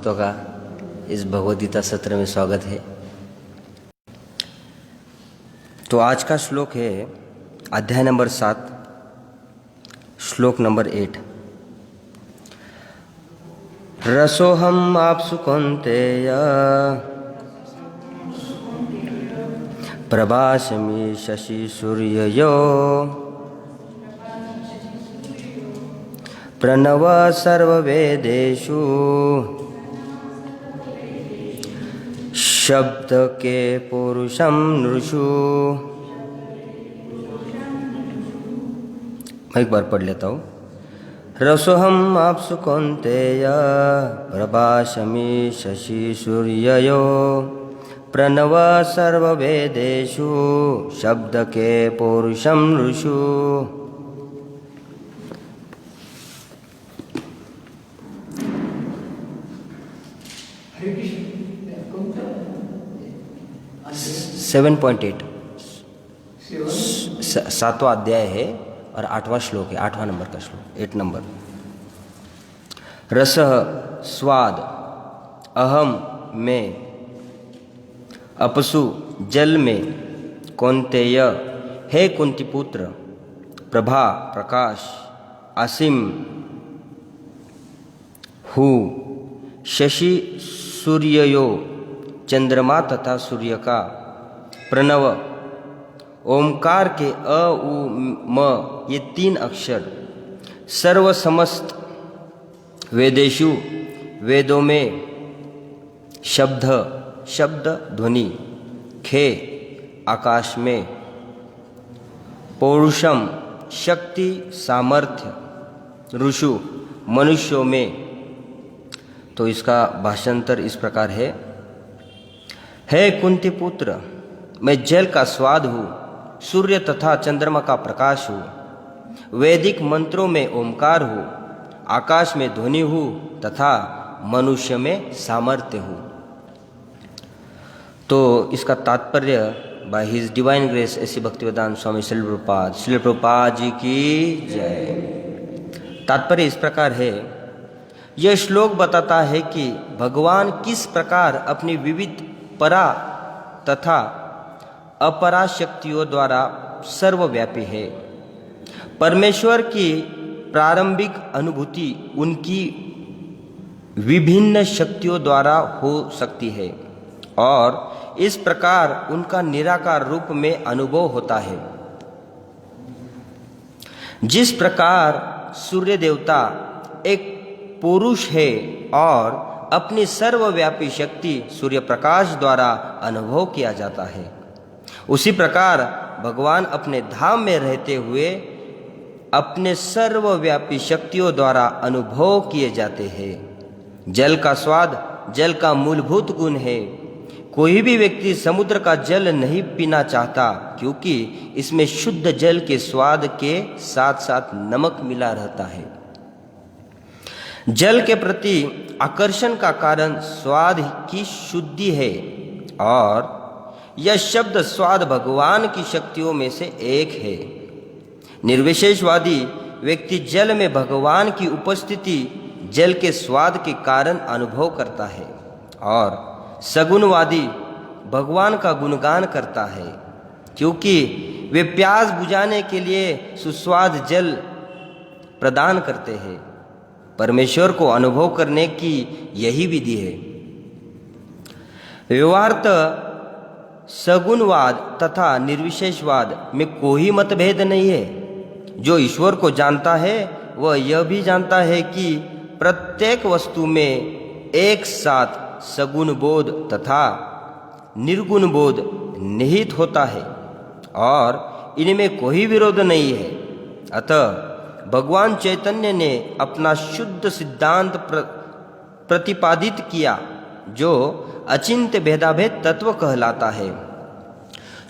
भक्तों का इस भगवद गीता सत्र में स्वागत है। तो आज का श्लोक है अध्याय नंबर 7, श्लोक नंबर 8। रसोहम आपसु कौन्तेय प्रभास्मि शशि सूर्ययो प्रणव सर्ववेदेषु शब्द के पुरुषम नृषु। मैं एक बार पढ़ लेता हूँ। रसोहम आपसु कौन्तेय प्रभास्मि शशि सूर्ययो प्रणव सर्ववेदेषु शब्द के पुरुषम नृषु। हरे कृष्ण 7.8 सातवां अध्याय है और 8वां श्लोक है, 8वां नंबर का श्लोक, 8 नंबर। रस स्वाद, अहम में, अपसु जल में, कौन्तेय हे कुंती पुत्र, प्रभा प्रकाश, असीम हूँ, शशि सूर्ययो चंद्रमा तथा सूर्य का, प्रणव ओमकार के अ उ म ये 3 अक्षर, सर्व समस्त वेदेषु वेदों में, शब्द शब्द ध्वनि, खे आकाश में, पौरुषम शक्ति सामर्थ्य, ऋषु मनुष्यों में। तो इसका भाषांतर इस प्रकार है। हे कुंती पुत्र, मैं जल का स्वाद हूँ, सूर्य तथा चंद्रमा का प्रकाश हूँ, वैदिक मंत्रों में ओमकार हूँ, आकाश में ध्वनि हूँ तथा मनुष्य में सामर्थ्य हूँ। तो इसका तात्पर्य बाय हिज डिवाइन ग्रेस ऐसी भक्तिवेदांत स्वामी श्रील प्रभुपाद जी की जय। तात्पर्य इस प्रकार है। यह श्लोक बताता है कि भगवान किस प्रकार अपनी विविध परा तथा अपरा शक्तियों द्वारा सर्वव्यापी है। परमेश्वर की प्रारंभिक अनुभूति उनकी विभिन्न शक्तियों द्वारा हो सकती है और इस प्रकार उनका निराकार रूप में अनुभव होता है। जिस प्रकार सूर्य देवता एक पुरुष है और अपनी सर्वव्यापी शक्ति सूर्य प्रकाश द्वारा अनुभव किया जाता है, उसी प्रकार भगवान अपने धाम में रहते हुए अपने सर्वव्यापी शक्तियों द्वारा अनुभव किए जाते हैं। जल का स्वाद जल का मूलभूत गुण है। कोई भी व्यक्ति समुद्र का जल नहीं पीना चाहता, क्योंकि इसमें शुद्ध जल के स्वाद के साथ साथ नमक मिला रहता है। जल के प्रति आकर्षण का कारण स्वाद की शुद्धि है और यह शब्द स्वाद भगवान की शक्तियों में से एक है। निर्विशेषवादी व्यक्ति जल में भगवान की उपस्थिति जल के स्वाद के कारण अनुभव करता है और सगुणवादी भगवान का गुणगान करता है, क्योंकि वे प्यास बुझाने के लिए सुस्वाद जल प्रदान करते हैं। परमेश्वर को अनुभव करने की यही विधि है। व्यवहारतः सगुणवाद तथा निर्विशेषवाद में कोई मतभेद नहीं है। जो ईश्वर को जानता है वह यह भी जानता है कि प्रत्येक वस्तु में एक साथ सगुण बोध तथा निर्गुण बोध निहित होता है और इनमें कोई विरोध नहीं है। अतः भगवान चैतन्य ने अपना शुद्ध सिद्धांत प्रतिपादित किया, जो अचिंत्य भेदाभेद तत्व कहलाता है।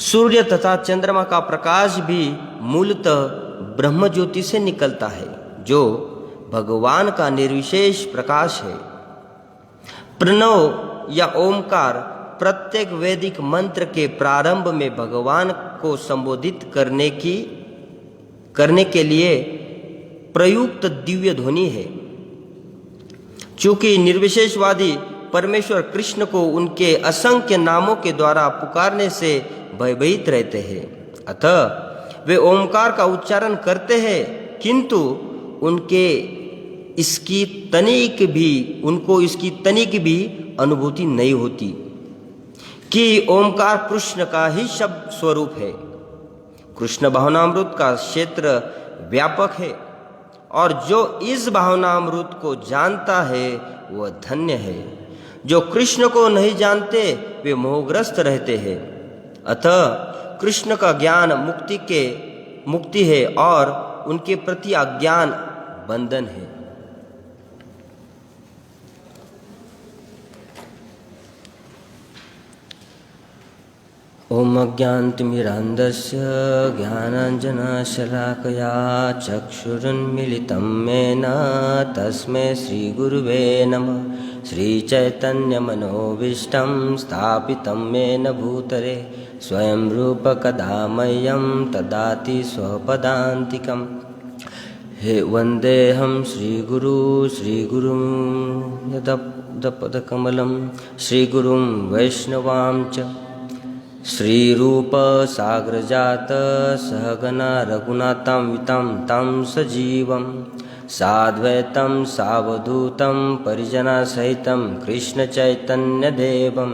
सूर्य तथा चंद्रमा का प्रकाश भी मूलतः ब्रह्म ज्योति से निकलता है, जो भगवान का निर्विशेष प्रकाश है। प्रणव या ओमकार प्रत्येक वैदिक मंत्र के प्रारंभ में भगवान को संबोधित करने के लिए प्रयुक्त दिव्य ध्वनि है। चूंकि निर्विशेषवादी परमेश्वर कृष्ण को उनके असंख्य नामों के द्वारा पुकारने से भयभीत रहते हैं, अतः वे ओमकार का उच्चारण करते हैं, किंतु उनको इसकी तनिक भी अनुभूति नहीं होती कि ओमकार कृष्ण का ही शब्द स्वरूप है। कृष्ण भावनामृत का क्षेत्र व्यापक है और जो इस भावनामृत को जानता है वह धन्य है। जो कृष्ण को नहीं जानते वे मोहग्रस्त रहते हैं। अतः कृष्ण का ज्ञान मुक्ति है और उनके प्रति अज्ञान बंधन है। ओम अज्ञानतिमिरान्धस्य ज्ञानाञ्जनशलाकया चक्षुरुन्मीलितं येन तस्मै श्रीगुरुवे नमः। श्रीचैतन्यमनोभीष्टं स्थापितं येन भूतले स्वयं रूप कदा मह्यं ददाति स्वपदान्तिकम्। हे वन्देऽहं श्रीगुरुं यदपदकमलं श्रीगुरुं वैष्णवां च श्रीरूप साग्रजात सहगना रघुनाथान्वितं तं सजीवं साद्वैतं सावधूतं परिजनसहितं कृष्णचैतन्यदेवं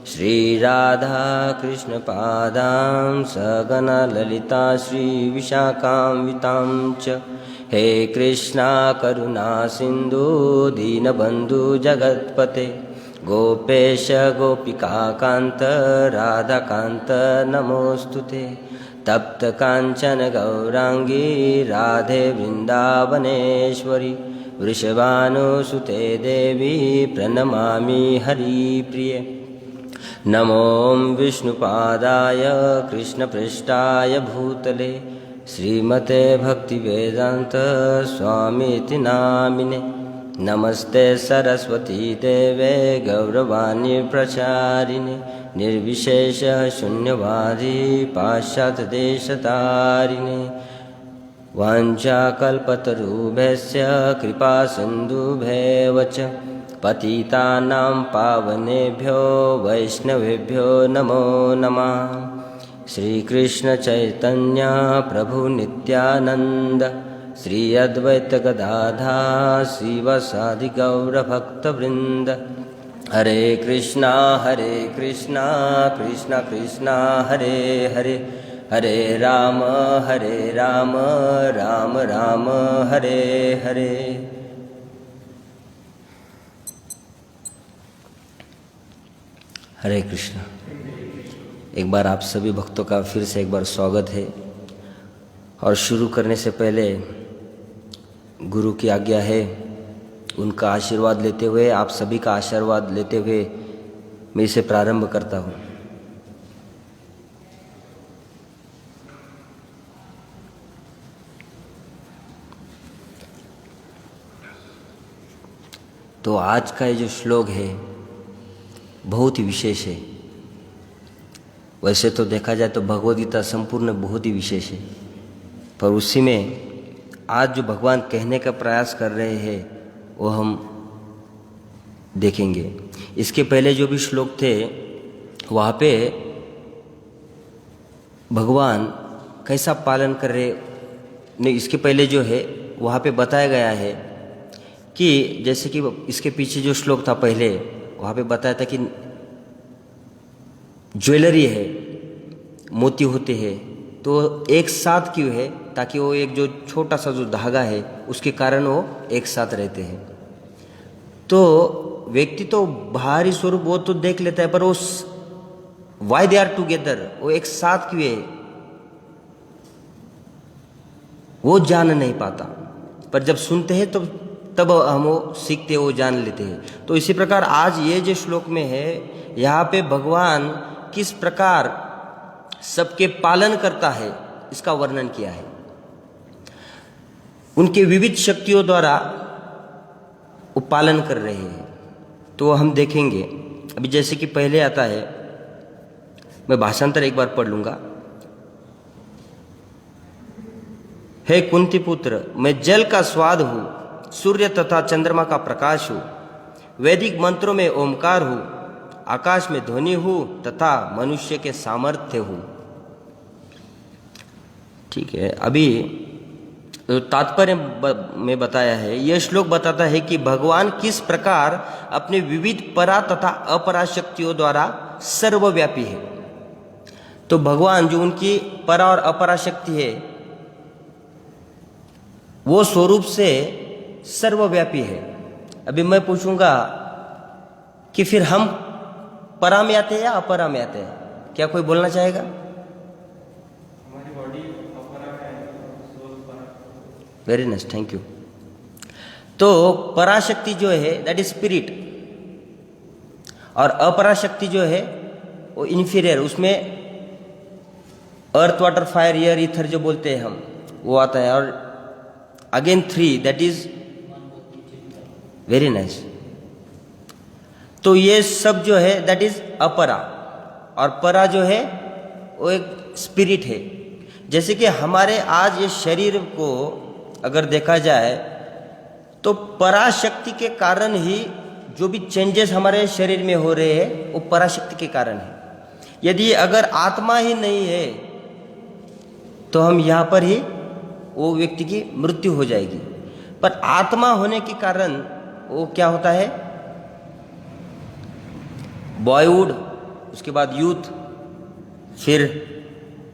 श्रीराधा कृष्णपादां सहगना ललिता श्रीविशाखान्वितां च। हे कृष्णा करुणा सिन्धु दीनबन्धु जगत्पते गोपेश गोपिकान्त राधाकान्त नमोऽस्तुते। तप्त काञ्चन गौरांगी राधे वृन्दावनेश्वरी वृषभानुसुते देवी प्रणमामि हरिप्रिये। नमो विष्णुपादाय कृष्णपृष्ठाय भूतले श्रीमते भक्तिवेदान्त स्वामीति नामिने। नमस्ते सरस्वती देवे गौरवाणी प्रचारिणे निर्विशेष शून्यवादी पाश्चात्यदेशतारिणे। वाञ्छाकल्पतरुभ्यश्च कृपा सिन्धुभ्येव च पतितानां पावनेभ्यो वैष्णवेभ्यो नमो नमः। श्रीकृष्ण चैतन्य प्रभु नित्यानंद श्री अद्वैत गदाधर श्रीवासादि गौरभक्तवृंद। हरे कृष्णा कृष्णा कृष्णा हरे हरे, हरे राम राम राम हरे हरे। हरे कृष्णा। एक बार आप सभी भक्तों का फिर से एक बार स्वागत है। और शुरू करने से पहले गुरु की आज्ञा है, उनका आशीर्वाद लेते हुए, आप सभी का आशीर्वाद लेते हुए मैं इसे प्रारंभ करता हूँ। तो आज का ये जो श्लोक है बहुत ही विशेष है। वैसे तो देखा जाए तो भगवद गीता संपूर्ण बहुत ही विशेष है, पर उसी में आज जो भगवान कहने का प्रयास कर रहे हैं वो हम देखेंगे। इसके पहले जो भी श्लोक थे वहाँ पे भगवान कैसा पालन कर रहे नहीं, इसके पहले जो है वहाँ पे बताया गया है कि जैसे कि इसके पीछे जो श्लोक था पहले वहाँ पे बताया था कि ज्वेलरी है, मोती होते हैं, तो एक साथ क्यों है, ताकि वो एक जो छोटा सा जो धागा है उसके कारण वो एक साथ रहते हैं। तो व्यक्ति तो बाहरी स्वरूप वो तो देख लेता है, पर वो वाई दे आर टुगेदर, वो एक साथ क्यों है वो जान नहीं पाता। पर जब सुनते हैं तो तब हम वो सीखते हैं, वो जान लेते हैं। तो इसी प्रकार आज ये जो श्लोक में है, यहाँ पे भगवान किस प्रकार सबके पालन करता है इसका वर्णन किया है। उनके विविध शक्तियों द्वारा वो पालन कर रहे हैं, तो हम देखेंगे। अभी जैसे कि पहले आता है, मैं भाषांतर एक बार पढ़ लूंगा। हे कुंती पुत्र, मैं जल का स्वाद हूँ, सूर्य तथा चंद्रमा का प्रकाश हूँ, वैदिक मंत्रों में ओमकार हूँ, आकाश में ध्वनि हूँ तथा मनुष्य के सामर्थ्य हूँ। ठीक है, अभी तात्पर्य में बताया है, यह श्लोक बताता है कि भगवान किस प्रकार अपने विविध परा तथा अपरा शक्तियों द्वारा सर्वव्यापी है। तो भगवान जो उनकी परा और अपरा शक्ति है वो स्वरूप से सर्वव्यापी है। अभी मैं पूछूंगा कि फिर हम परा में आते हैं या अपरा में आते हैं? क्या कोई बोलना चाहेगा? हमारी बॉडी अपरा में है, सोल परा। Very nice, thank you. तो पराशक्ति जो है दैट इज स्पिरिट, और अपराशक्ति जो है वो इन्फीरियर, उसमें earth water fire air ether जो बोलते हैं हम, वो आता है। और again 3 that is very nice. तो ये सब जो है दैट इज अपरा, और परा जो है वो एक स्पिरिट है। जैसे कि हमारे आज ये शरीर को अगर देखा जाए तो पराशक्ति के कारण ही जो भी चेंजेस हमारे शरीर में हो रहे हैं वो पराशक्ति के कारण है। यदि अगर आत्मा ही नहीं है तो हम यहाँ पर ही वो व्यक्ति की मृत्यु हो जाएगी। पर आत्मा होने के कारण वो क्या होता है, बॉयहुड, उसके बाद यूथ, फिर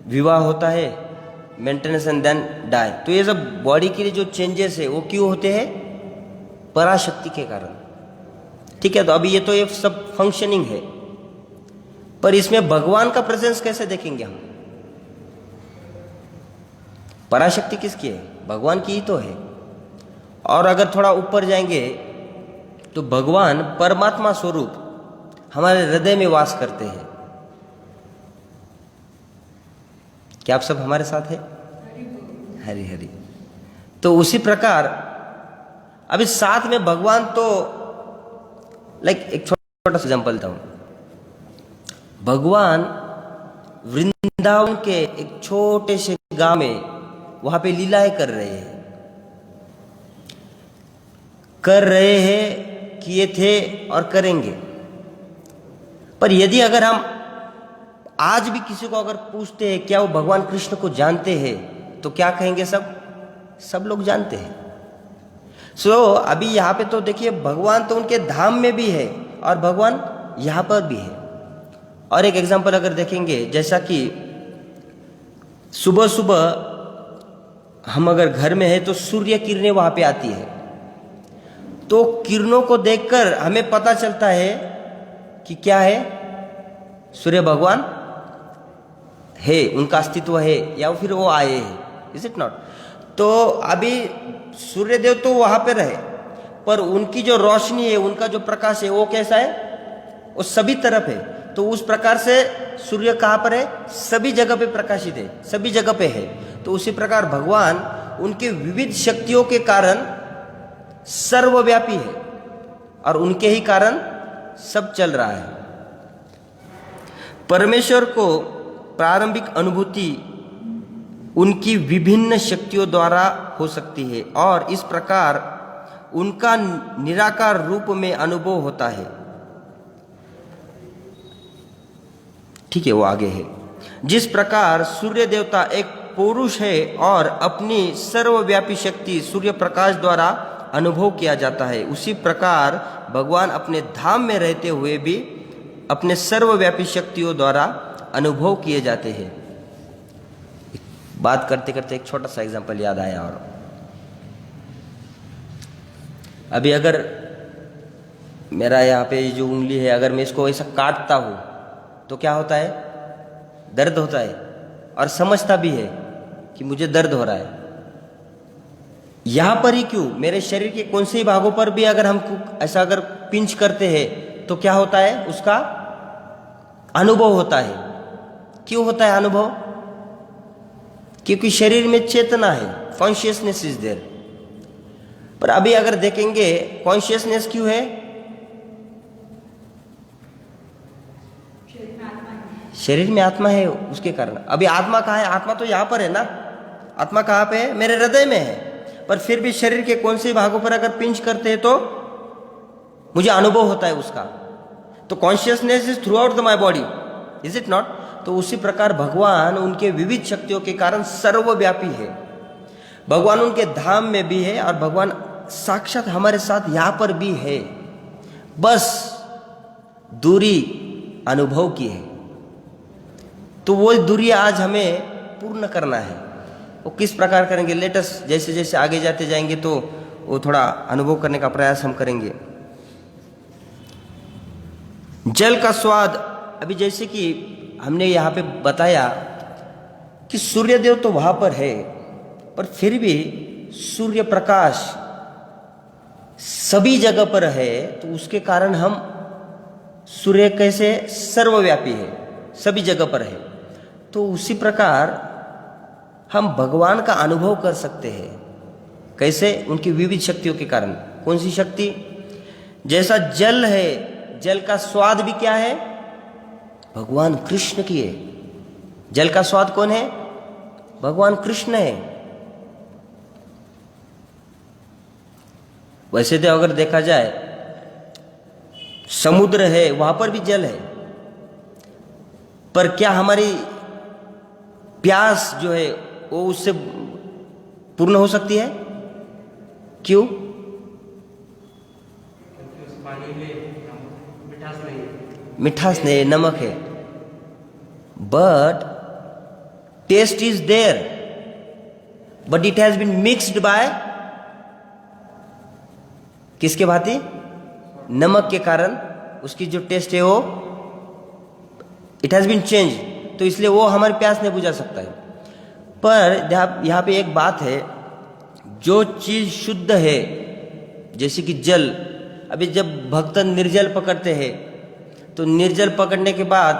विवाह होता है, मेंटेनेंस एंड देन डाई। तो ये सब बॉडी के लिए जो चेंजेस है वो क्यों होते हैं? पराशक्ति के कारण। ठीक है, तो अभी ये तो ये सब फंक्शनिंग है, पर इसमें भगवान का प्रेजेंस कैसे देखेंगे हम? पराशक्ति किसकी है? भगवान की ही तो है। और अगर थोड़ा ऊपर जाएंगे तो भगवान परमात्मा स्वरूप हमारे हृदय में वास करते हैं। क्या आप सब हमारे साथ है? हरि हरि। तो उसी प्रकार अभी साथ में भगवान तो एक छोटा सा एग्जांपल देता हूं। भगवान वृंदावन के एक छोटे से गांव में वहां पे लीलाएं कर रहे हैं, किए थे और करेंगे। पर यदि अगर हम आज भी किसी को अगर पूछते हैं क्या वो भगवान कृष्ण को जानते हैं, तो क्या कहेंगे? सब लोग जानते हैं। अभी यहाँ पे तो देखिए, भगवान तो उनके धाम में भी है और भगवान यहाँ पर भी है। और एक एग्जांपल अगर देखेंगे, जैसा कि सुबह सुबह हम अगर घर में है तो सूर्य किरणें वहां पे आती है, तो किरणों को देखकर हमें पता चलता है कि क्या है, सूर्य भगवान है, उनका अस्तित्व है, या फिर वो आए हैं। Is it not? तो अभी सूर्य देव तो वहां पे रहे, पर उनकी जो रोशनी है, उनका जो प्रकाश है, वो कैसा है? वो सभी तरफ है। तो उस प्रकार से सूर्य कहाँ पर है? सभी जगह पे प्रकाशित है, सभी जगह पे है। तो उसी प्रकार भगवान उनके विविध शक्तियों के कारण सर्वव्यापी है और उनके ही कारण सब चल रहा है। परमेश्वर को प्रारंभिक अनुभूति उनकी विभिन्न शक्तियों द्वारा हो सकती है और इस प्रकार उनका निराकार रूप में अनुभव होता है। ठीक है, वो आगे है। जिस प्रकार सूर्य देवता एक पुरुष है और अपनी सर्वव्यापी शक्ति सूर्य प्रकाश द्वारा अनुभव किया जाता है, उसी प्रकार भगवान अपने धाम में रहते हुए भी अपने सर्वव्यापी शक्तियों द्वारा अनुभव किए जाते हैं। बात करते करते एक छोटा सा एग्जांपल याद आया। और अभी अगर मेरा यहाँ पे जो उंगली है, अगर मैं इसको ऐसा काटता हूँ तो क्या होता है? दर्द होता है, और समझता भी है कि मुझे दर्द हो रहा है। यहां पर ही क्यों, मेरे शरीर के कौन से भागों पर भी अगर हम ऐसा अगर पिंच करते हैं तो क्या होता है? उसका अनुभव होता है। क्यों होता है अनुभव? क्योंकि शरीर में चेतना है, कॉन्शियसनेस इज देयर। पर अभी अगर देखेंगे कॉन्शियसनेस क्यों है? शरीर में आत्मा है, उसके कारण। अभी आत्मा कहाँ है? आत्मा तो यहाँ पर है ना। आत्मा कहाँ पे है? मेरे हृदय में है। पर फिर भी शरीर के कौन से भागों पर अगर पिंच करते हैं तो मुझे अनुभव होता है उसका। तो consciousness is through out the my body, is it not? तो उसी प्रकार भगवान उनके विविध शक्तियों के कारण सर्वव्यापी है। भगवान उनके धाम में भी है और भगवान साक्षात हमारे साथ यहाँ पर भी है, बस दूरी अनुभव की है। तो वो दूरी आज हमें पूर्ण करना है। वो किस प्रकार करेंगे? लेटेस्ट जैसे जैसे आगे जाते जाएंगे तो वो थोड़ा अनुभव करने का प्रयास हम करेंगे। जल का स्वाद, अभी जैसे कि हमने यहाँ पे बताया कि सूर्यदेव तो वहां पर है, पर फिर भी सूर्य प्रकाश सभी जगह पर है, तो उसके कारण हम सूर्य कैसे सर्वव्यापी है, सभी जगह पर है। तो उसी प्रकार हम भगवान का अनुभव कर सकते हैं। कैसे? उनकी विविध शक्तियों के कारण। कौन सी शक्ति? जैसा जल है, जल का स्वाद भी क्या है? भगवान कृष्ण की है। जल का स्वाद कौन है? भगवान कृष्ण है। वैसे तो अगर देखा जाए समुद्र है, वहां पर भी जल है, पर क्या हमारी प्यास जो है वो उससे पूर्ण हो सकती है? क्यों? क्योंकि उस पानी में मिठास नहीं है। मिठास नहीं, नमक है, but taste is there, but it has been mixed by किसके भांति? नमक के कारण उसकी जो टेस्ट है वो इट हैज बीन चेंज, तो इसलिए वो हमारी प्यास नहीं बुझा सकता है। पर यहाँ पे एक बात है, जो चीज शुद्ध है जैसे कि जल, अभी जब भक्त निर्जल पकड़ते हैं तो निर्जल पकड़ने के बाद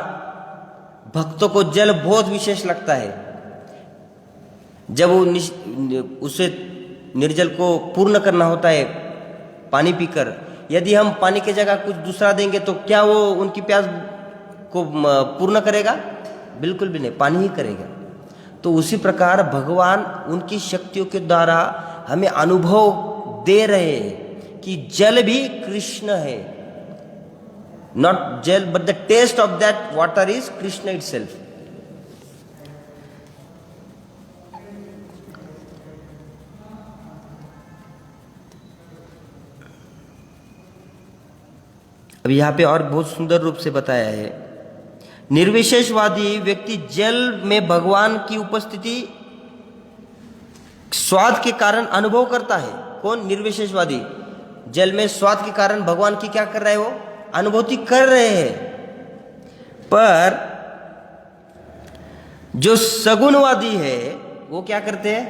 भक्तों को जल बहुत विशेष लगता है। जब वो उसे निर्जल को पूर्ण करना होता है पानी पीकर, यदि हम पानी की जगह कुछ दूसरा देंगे तो क्या वो उनकी प्यास को पूर्ण करेगा? बिल्कुल भी नहीं, पानी ही करेगा। तो उसी प्रकार भगवान उनकी शक्तियों के द्वारा हमें अनुभव दे रहे हैं कि जल भी कृष्ण है। नॉट जल but the taste of that water is Krishna itself. अब यहाँ पे और बहुत सुंदर रूप से बताया है, निर्विशेषवादी व्यक्ति जल में भगवान की उपस्थिति स्वाद के कारण अनुभव करता है। कौन? निर्विशेषवादी। जल में स्वाद के कारण भगवान की क्या कर रहा है? वो अनुभूति कर रहे हैं। पर जो सगुणवादी है वो क्या करते हैं?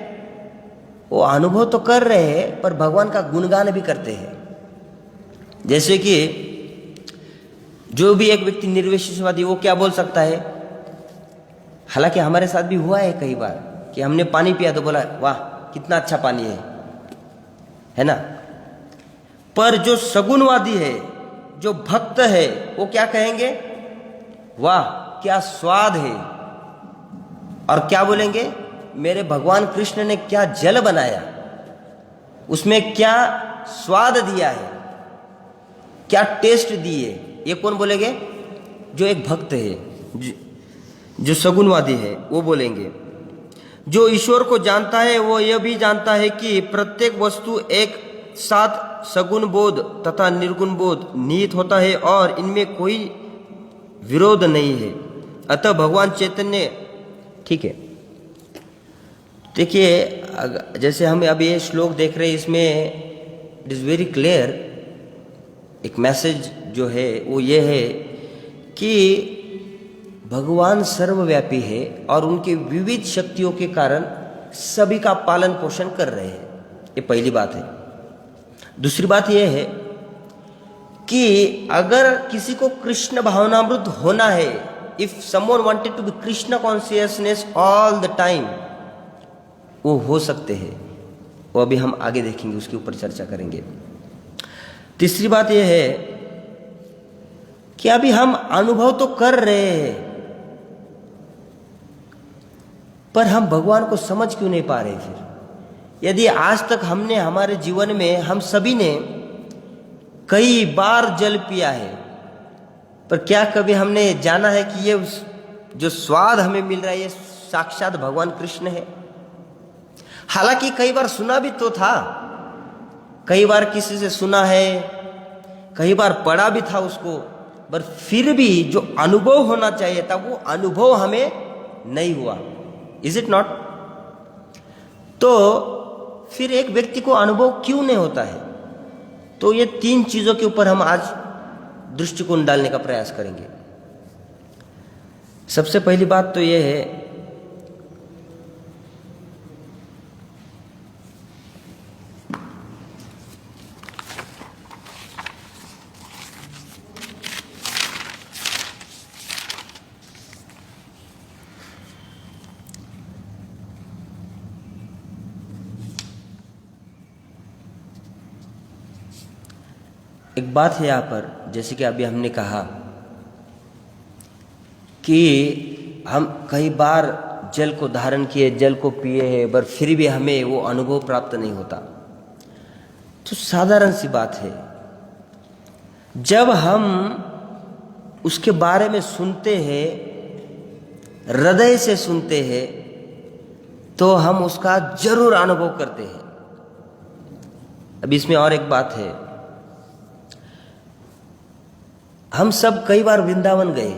वो अनुभव तो कर रहे हैं पर भगवान का गुणगान भी करते हैं। जैसे कि जो भी एक व्यक्ति निर्विशेषवादी, वो क्या बोल सकता है? हालांकि हमारे साथ भी हुआ है कई बार कि हमने पानी पिया तो बोला वाह कितना अच्छा पानी है ना। पर जो सगुणवादी है, जो भक्त है, वो क्या कहेंगे? वाह क्या स्वाद है। और क्या बोलेंगे? मेरे भगवान कृष्ण ने क्या जल बनाया, उसमें क्या स्वाद दिया है, क्या टेस्ट दिए। ये कौन बोलेंगे? जो एक भक्त है, जो सगुणवादी है, वो बोलेंगे। जो ईश्वर को जानता है वो यह भी जानता है कि प्रत्येक वस्तु एक साथ सगुण बोध तथा निर्गुण बोध निहित होता है और इनमें कोई विरोध नहीं है। अतः भगवान चैतन्य, ठीक है, देखिए जैसे हम अब ये श्लोक देख रहे हैं, इसमें इट इज़ वेरी क्लियर, एक मैसेज जो है वो ये है कि भगवान सर्वव्यापी है और उनके विविध शक्तियों के कारण सभी का पालन पोषण कर रहे हैं। ये पहली बात है। दूसरी बात यह है कि अगर किसी को कृष्ण भावनामृत होना है, if someone wanted to be Krishna consciousness all the time, वो हो सकते हैं। वो अभी हम आगे देखेंगे, उसके ऊपर चर्चा करेंगे। तीसरी बात यह है कि अभी हम अनुभव तो कर रहे हैं पर हम भगवान को समझ क्यों नहीं पा रहे? फिर यदि आज तक हमने हमारे जीवन में हम सभी ने कई बार जल पिया है, पर क्या कभी हमने जाना है कि ये जो स्वाद हमें मिल रहा है ये साक्षात भगवान कृष्ण है? हालांकि कई बार सुना भी तो था, कई बार किसी से सुना है, कई बार पढ़ा भी था उसको, पर फिर भी जो अनुभव होना चाहिए था वो अनुभव हमें नहीं हुआ। Is it not? तो फिर एक व्यक्ति को अनुभव क्यों नहीं होता है? तो ये 3 चीजों के ऊपर हम आज दृष्टिकोण डालने का प्रयास करेंगे। सबसे पहली बात तो ये है, एक बात है यहाँ पर, जैसे कि अभी हमने कहा कि हम कई बार जल को धारण किए, जल को पिए हैं, पर फिर भी हमें वो अनुभव प्राप्त नहीं होता। तो साधारण सी बात है, जब हम उसके बारे में सुनते हैं, हृदय से सुनते हैं, तो हम उसका जरूर अनुभव करते हैं। अब इसमें और एक बात है, हम सब कई बार वृंदावन गए।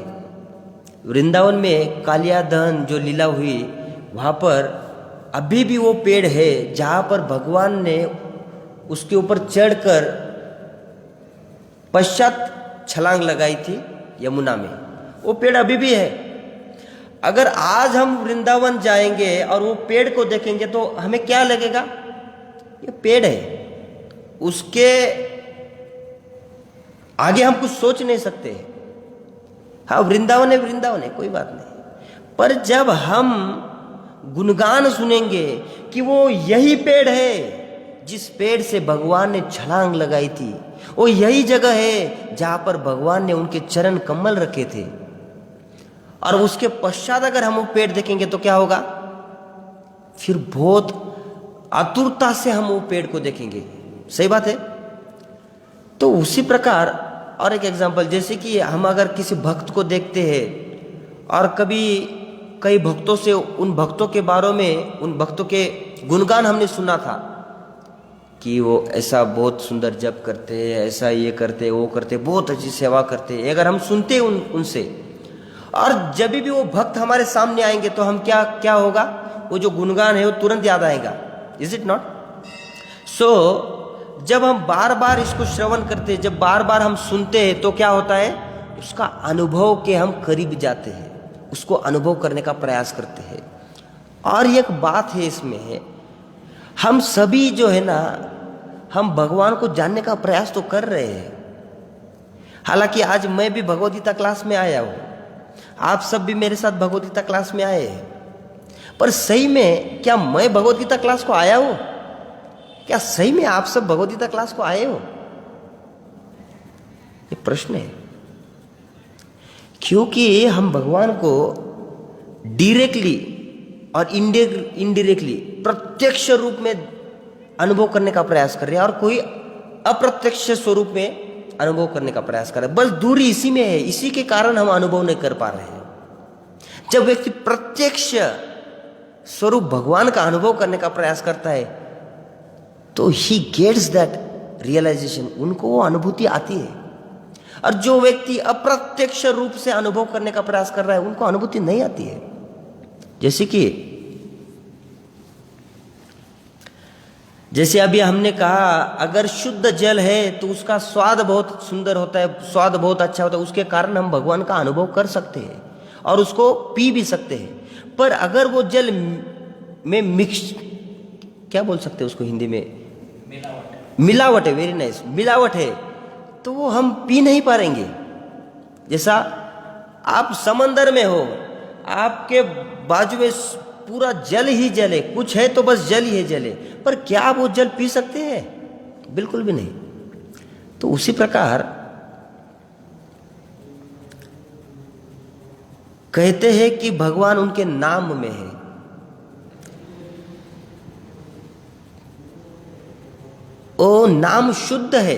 वृंदावन में कालिया दहन जो लीला हुई, वहाँ पर अभी भी वो पेड़ है जहाँ पर भगवान ने उसके ऊपर चढ़कर पश्चात छलांग लगाई थी यमुना में। वो पेड़ अभी भी है। अगर आज हम वृंदावन जाएंगे और वो पेड़ को देखेंगे तो हमें क्या लगेगा? ये पेड़ है, उसके आगे हम कुछ सोच नहीं सकते। हाँ, वृंदावन है, वृंदावन है, कोई बात नहीं। पर जब हम गुणगान सुनेंगे कि वो यही पेड़ है जिस पेड़ से भगवान ने छलांग लगाई थी, वो यही जगह है जहां पर भगवान ने उनके चरण कमल रखे थे, और उसके पश्चात अगर हम वो पेड़ देखेंगे तो क्या होगा? फिर बहुत आतुरता से हम वो पेड़ को देखेंगे। सही बात है। तो उसी प्रकार और एक एग्जांपल, जैसे कि हम अगर किसी भक्त को देखते हैं और कभी कई भक्तों से उन भक्तों के बारे में, उन भक्तों के गुणगान हमने सुना था कि वो ऐसा बहुत सुंदर जप करते हैं, ऐसा ये करते, वो करते, बहुत अच्छी सेवा करते हैं। अगर हम सुनते उनसे, और जब भी वो भक्त हमारे सामने आएंगे तो हम क्या होगा? वो जो गुणगान है वो तुरंत याद आएगा। Is it not? सो जब हम बार बार इसको श्रवण करते हैं, जब बार बार हम सुनते हैं, तो क्या होता है? उसका अनुभव के हम करीब जाते हैं, उसको अनुभव करने का प्रयास करते हैं। और एक बात है इसमें है, हम सभी जो है ना, हम भगवान को जानने का प्रयास तो कर रहे हैं। हालांकि आज मैं भी भगवद गीता क्लास में आया हूँ, आप सब भी मेरे साथ भगवद गीता क्लास में आए हैं, पर सही में क्या मैं भगवद गीता क्लास को आया हूँ? क्या सही में आप सब भगवद गीता क्लास को आए हो? ये प्रश्न है। क्योंकि हम भगवान को डायरेक्टली और इनडायरेक्टली प्रत्यक्ष रूप में अनुभव करने का प्रयास कर रहे हैं, और कोई अप्रत्यक्ष स्वरूप में अनुभव करने का प्रयास कर रहे हैं। बस दूरी इसी में है, इसी के कारण हम अनुभव नहीं कर पा रहे हैं। जब व्यक्ति प्रत्यक्ष स्वरूप भगवान का अनुभव करने का प्रयास करता है तो ही गेट्स दैट रियलाइजेशन, उनको वो अनुभूति आती है। और जो व्यक्ति अप्रत्यक्ष रूप से अनुभव करने का प्रयास कर रहा है उनको अनुभूति नहीं आती है। जैसे अभी हमने कहा, अगर शुद्ध जल है तो उसका स्वाद बहुत सुंदर होता है, स्वाद बहुत अच्छा होता है, उसके कारण हम भगवान का अनुभव कर सकते हैं और उसको पी भी सकते हैं। पर अगर वो जल में मिक्स, क्या बोल सकते हैं उसको हिंदी में? मिलावट है। वेरी नाइस, मिलावट है, तो वो हम पी नहीं पाएंगे। जैसा आप समंदर में हो, आपके बाजू में पूरा जल ही जल है, कुछ है तो बस जल ही है, जल है, पर क्या आप वो जल पी सकते हैं? बिल्कुल भी नहीं। तो उसी प्रकार कहते हैं कि भगवान उनके नाम में है। वो नाम शुद्ध है,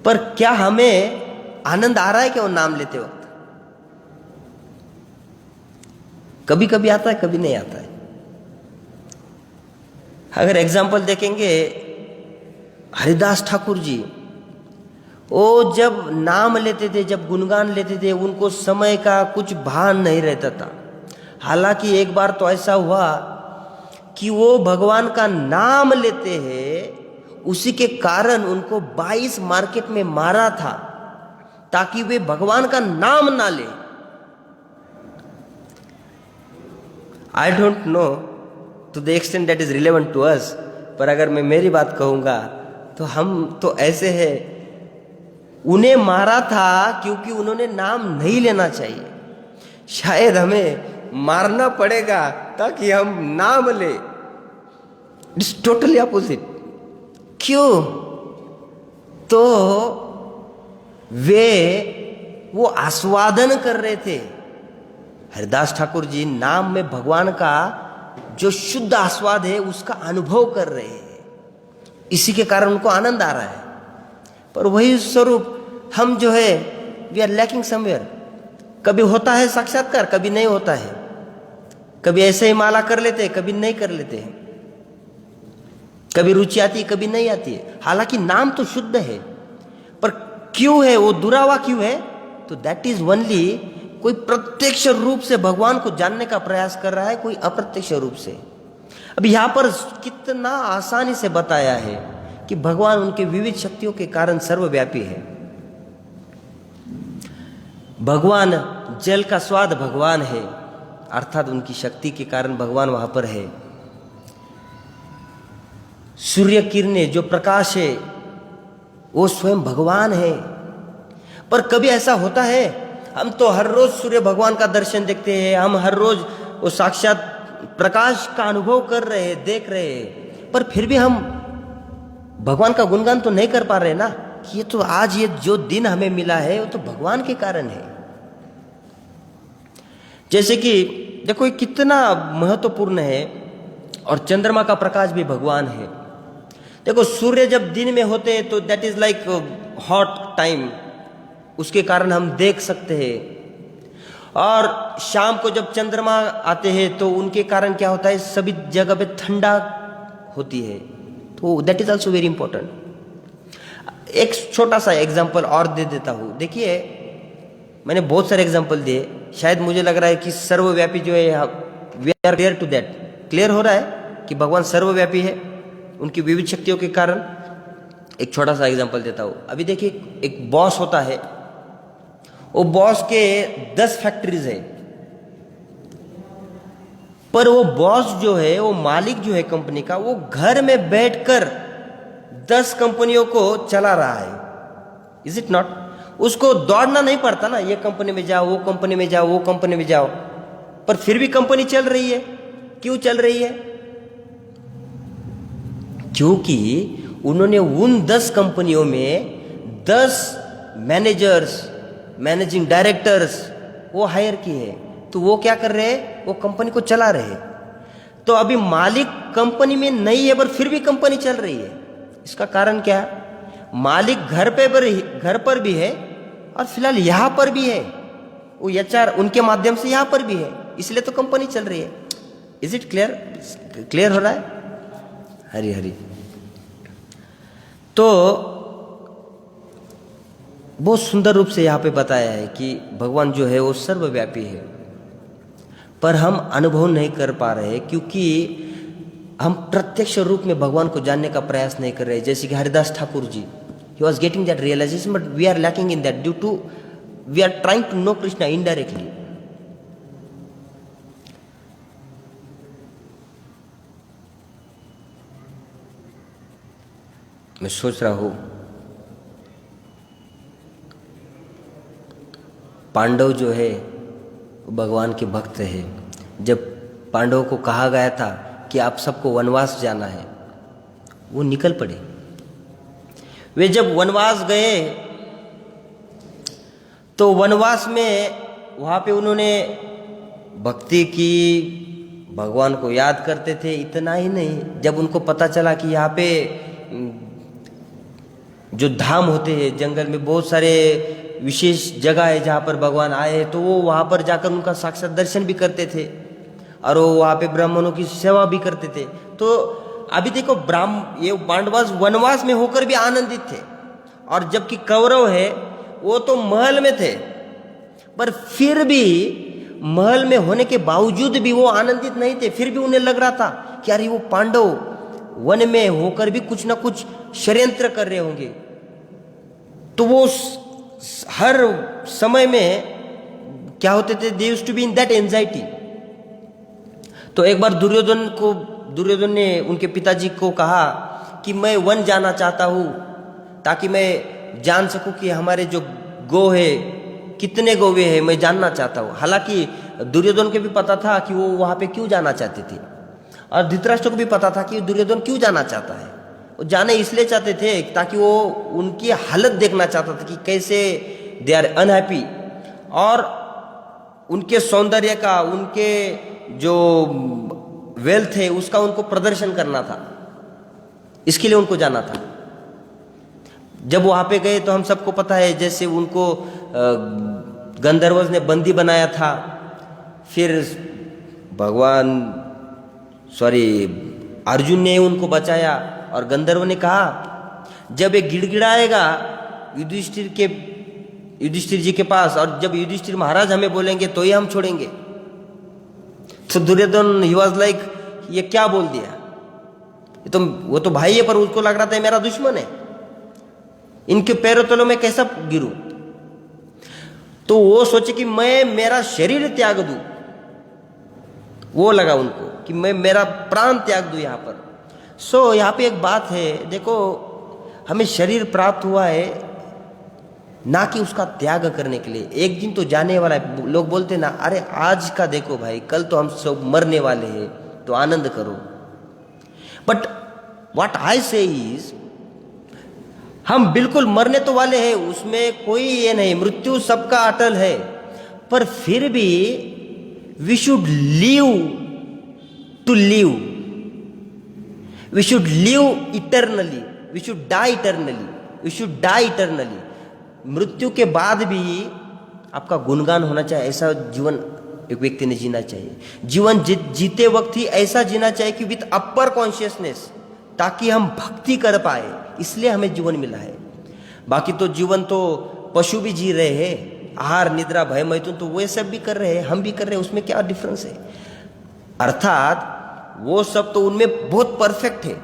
पर क्या हमें आनंद आ रहा है क्या वो नाम लेते वक्त? कभी कभी आता है, कभी नहीं आता है। अगर एग्जाम्पल देखेंगे, हरिदास ठाकुर जी, वो जब नाम लेते थे, जब गुणगान लेते थे, उनको समय का कुछ भान नहीं रहता था। हालांकि एक बार तो ऐसा हुआ कि वो भगवान का नाम लेते हैं, उसी के कारण उनको 22 मार्केट में मारा था, ताकि वे भगवान का नाम ना ले। I don't know to the extent that is relevant to us, पर अगर मैं मेरी बात कहूंगा तो हम तो ऐसे हैं, उन्हें मारा था क्योंकि उन्होंने नाम नहीं लेना चाहिए। शायद हमें मारना पड़ेगा ताकि हम नाम ले। It's totally opposite. क्यों? तो वो आस्वादन कर रहे थे। हरिदास ठाकुर जी नाम में भगवान का जो शुद्ध आस्वाद है उसका अनुभव कर रहे हैं, इसी के कारण उनको आनंद आ रहा है। पर वही स्वरूप हम जो है, वी आर लैकिंग समवेयर। कभी होता है साक्षात्कार, कभी नहीं होता है। कभी ऐसे ही माला कर लेते हैं, कभी नहीं कर लेते हैं। कभी रुचि आती है, कभी नहीं आती है। हालांकि नाम तो शुद्ध है, पर क्यों है वो दुरावा क्यों है? तो दैट इज ओनली, कोई प्रत्यक्ष रूप से भगवान को जानने का प्रयास कर रहा है, कोई अप्रत्यक्ष रूप से। अब यहां पर कितना आसानी से बताया है कि भगवान उनके विविध शक्तियों के कारण सर्वव्यापी है। भगवान जल का स्वाद भगवान है, अर्थात उनकी शक्ति के कारण भगवान वहां पर है। सूर्य किरणें, जो प्रकाश है, वो स्वयं भगवान है। पर कभी ऐसा होता है, हम तो हर रोज सूर्य भगवान का दर्शन देखते हैं, हम हर रोज वो साक्षात प्रकाश का अनुभव कर रहे हैं, देख रहे हैं, पर फिर भी हम भगवान का गुणगान तो नहीं कर पा रहे ना, कि ये तो आज ये जो दिन हमें मिला है वो तो भगवान के कारण है। जैसे कि देखो ये कितना महत्वपूर्ण है, और चंद्रमा का प्रकाश भी भगवान है। देखो सूर्य जब दिन में होते हैं तो that is like hot time, उसके कारण हम देख सकते हैं। और शाम को जब चंद्रमा आते हैं तो उनके कारण क्या होता है, सभी जगह पे ठंडा होती है। तो that is also very important. एक छोटा सा एग्जाम्पल और दे देता हूँ। देखिए, मैंने बहुत सारे एग्जाम्पल दिए, शायद मुझे लग रहा है कि सर्वव्यापी जो है, we are clear to that. Clear हो रहा है कि भगवान सर्वव्यापी है उनकी विविध शक्तियों के कारण। एक छोटा सा एग्जाम्पल देता हूँ। अभी देखिए, एक बॉस होता है, वो बॉस के 10 फैक्ट्रीज है, पर वो बॉस जो है, वो मालिक जो है कंपनी का, वो घर में बैठकर 10 कंपनियों को चला रहा है। Is it not? उसको दौड़ना नहीं पड़ता ना, ये कंपनी में जाओ, वो कंपनी में जाओ, वो कंपनी में जाओ, पर फिर भी कंपनी चल रही है। क्यों चल रही है? क्योंकि उन्होंने उन 10 कंपनियों में 10 मैनेजर्स, मैनेजिंग डायरेक्टर्स वो हायर किए हैं। तो वो क्या कर रहे हैं? वो कंपनी को चला रहे हैं। तो अभी मालिक कंपनी में नहीं है, पर फिर भी कंपनी चल रही है। इसका कारण क्या है? मालिक घर पर भी है, और फिलहाल यहां पर भी है। वो एचआर उनके माध्यम से यहां पर भी है, इसलिए तो कंपनी चल रही है। Is it clear? क्लियर हो रहा है? हरी हरी। तो बहुत सुंदर रूप से यहाँ पे बताया है कि भगवान जो है वो सर्वव्यापी है, पर हम अनुभव नहीं कर पा रहे हैं क्योंकि हम प्रत्यक्ष रूप में भगवान को जानने का प्रयास नहीं कर रहे। जैसे कि Haridas Thakur ji, he was getting that realization, but we are lacking in that due to we are trying to know Krishna indirectly. मैं सोच रहा हूं, पांडव जो है भगवान के भक्त है। जब पांडवों को कहा गया था कि आप सबको वनवास जाना है, वो निकल पड़े। वे जब वनवास गए तो वनवास में वहाँ पे उन्होंने भक्ति की, भगवान को याद करते थे। इतना ही नहीं, जब उनको पता चला कि यहाँ पे जो धाम होते हैं जंगल में, बहुत सारे विशेष जगह है जहाँ पर भगवान आए, तो वो वहाँ पर जाकर उनका साक्षात दर्शन भी करते थे और वो वहाँ पे ब्राह्मणों की सेवा भी करते थे। तो अभी देखो, ये पांडवास वनवास में होकर भी आनंदित थे, और जबकि कौरव है वो तो महल में थे, पर फिर भी महल में होने के बावजूद भी वो आनंदित नहीं थे। फिर भी उन्हें लग रहा था कि अरे वो पांडव वन में होकर भी कुछ ना कुछ षड्यंत्र कर रहे होंगे। तो वो हर समय में क्या होते थे, they used to be in that anxiety. तो एक बार दुर्योधन ने उनके पिताजी को कहा कि मैं वन जाना चाहता हूँ ताकि मैं जान सकूं कि हमारे जो गौ है कितने गौवे हैं, मैं जानना चाहता हूँ। हालांकि दुर्योधन को भी पता था कि वो वहाँ पे क्यों जाना चाहते थे, और धृतराष्ट्र को भी पता था कि दुर्योधन क्यों जाना चाहता है। वो जाने इसलिए चाहते थे ताकि वो उनकी हालत देखना चाहता था कि कैसे दे आर अनहैप्पी, और उनके सौंदर्य का, उनके जो वेल्थ है उसका उनको प्रदर्शन करना था, इसके लिए उनको जाना था। जब वहाँ पे गए तो हम सबको पता है जैसे उनको गंधर्व ने बंदी बनाया था, फिर अर्जुन ने उनको बचाया, और गंधर्व ने कहा जब एक गिड़गिड़ाएगा युधिष्ठिर जी के पास, और जब युधिष्ठिर महाराज हमें बोलेंगे तो ही हम छोड़ेंगे। तो दुर्योधन ही वाज लाइक, ये क्या बोल दिया, तो वो तो भाई है, पर उसको लग रहा था मेरा दुश्मन है, इनके पैरों तलों में कैसा गिरूं। तो वो सोचे कि मैं मेरा शरीर त्याग दूं, वो लगा उनको कि मैं मेरा प्राण त्याग दूं यहाँ पर। यहाँ पे एक बात है, देखो हमें शरीर प्राप्त हुआ है ना कि उसका त्याग करने के लिए, एक दिन तो जाने वाला है। लोग बोलते ना, अरे आज का देखो भाई, कल तो हम सब मरने वाले हैं, तो आनंद करो। बट व्हाट आई से इज, हम बिल्कुल मरने तो वाले हैं, उसमें कोई ये नहीं, मृत्यु सबका अटल है, पर फिर भी we should live to live, we should live eternally, we should die eternally, we should die eternally. मृत्यु के बाद भी आपका गुणगान होना चाहिए, ऐसा जीवन एक व्यक्ति ने जीना चाहिए। जीवन जीते वक्त ही ऐसा जीना चाहिए कि विथ अपर कॉन्शियसनेस, ताकि हम भक्ति कर पाए, इसलिए हमें जीवन मिला है। बाकी तो जीवन तो पशु भी जी रहे हैं, आहार निद्रा भय मैथुन तो वे सब भी कर रहे हैं, हम भी कर रहे हैं, उसमें क्या डिफरेंस है। अर्थात वो सब तो उनमें बहुत परफेक्ट है,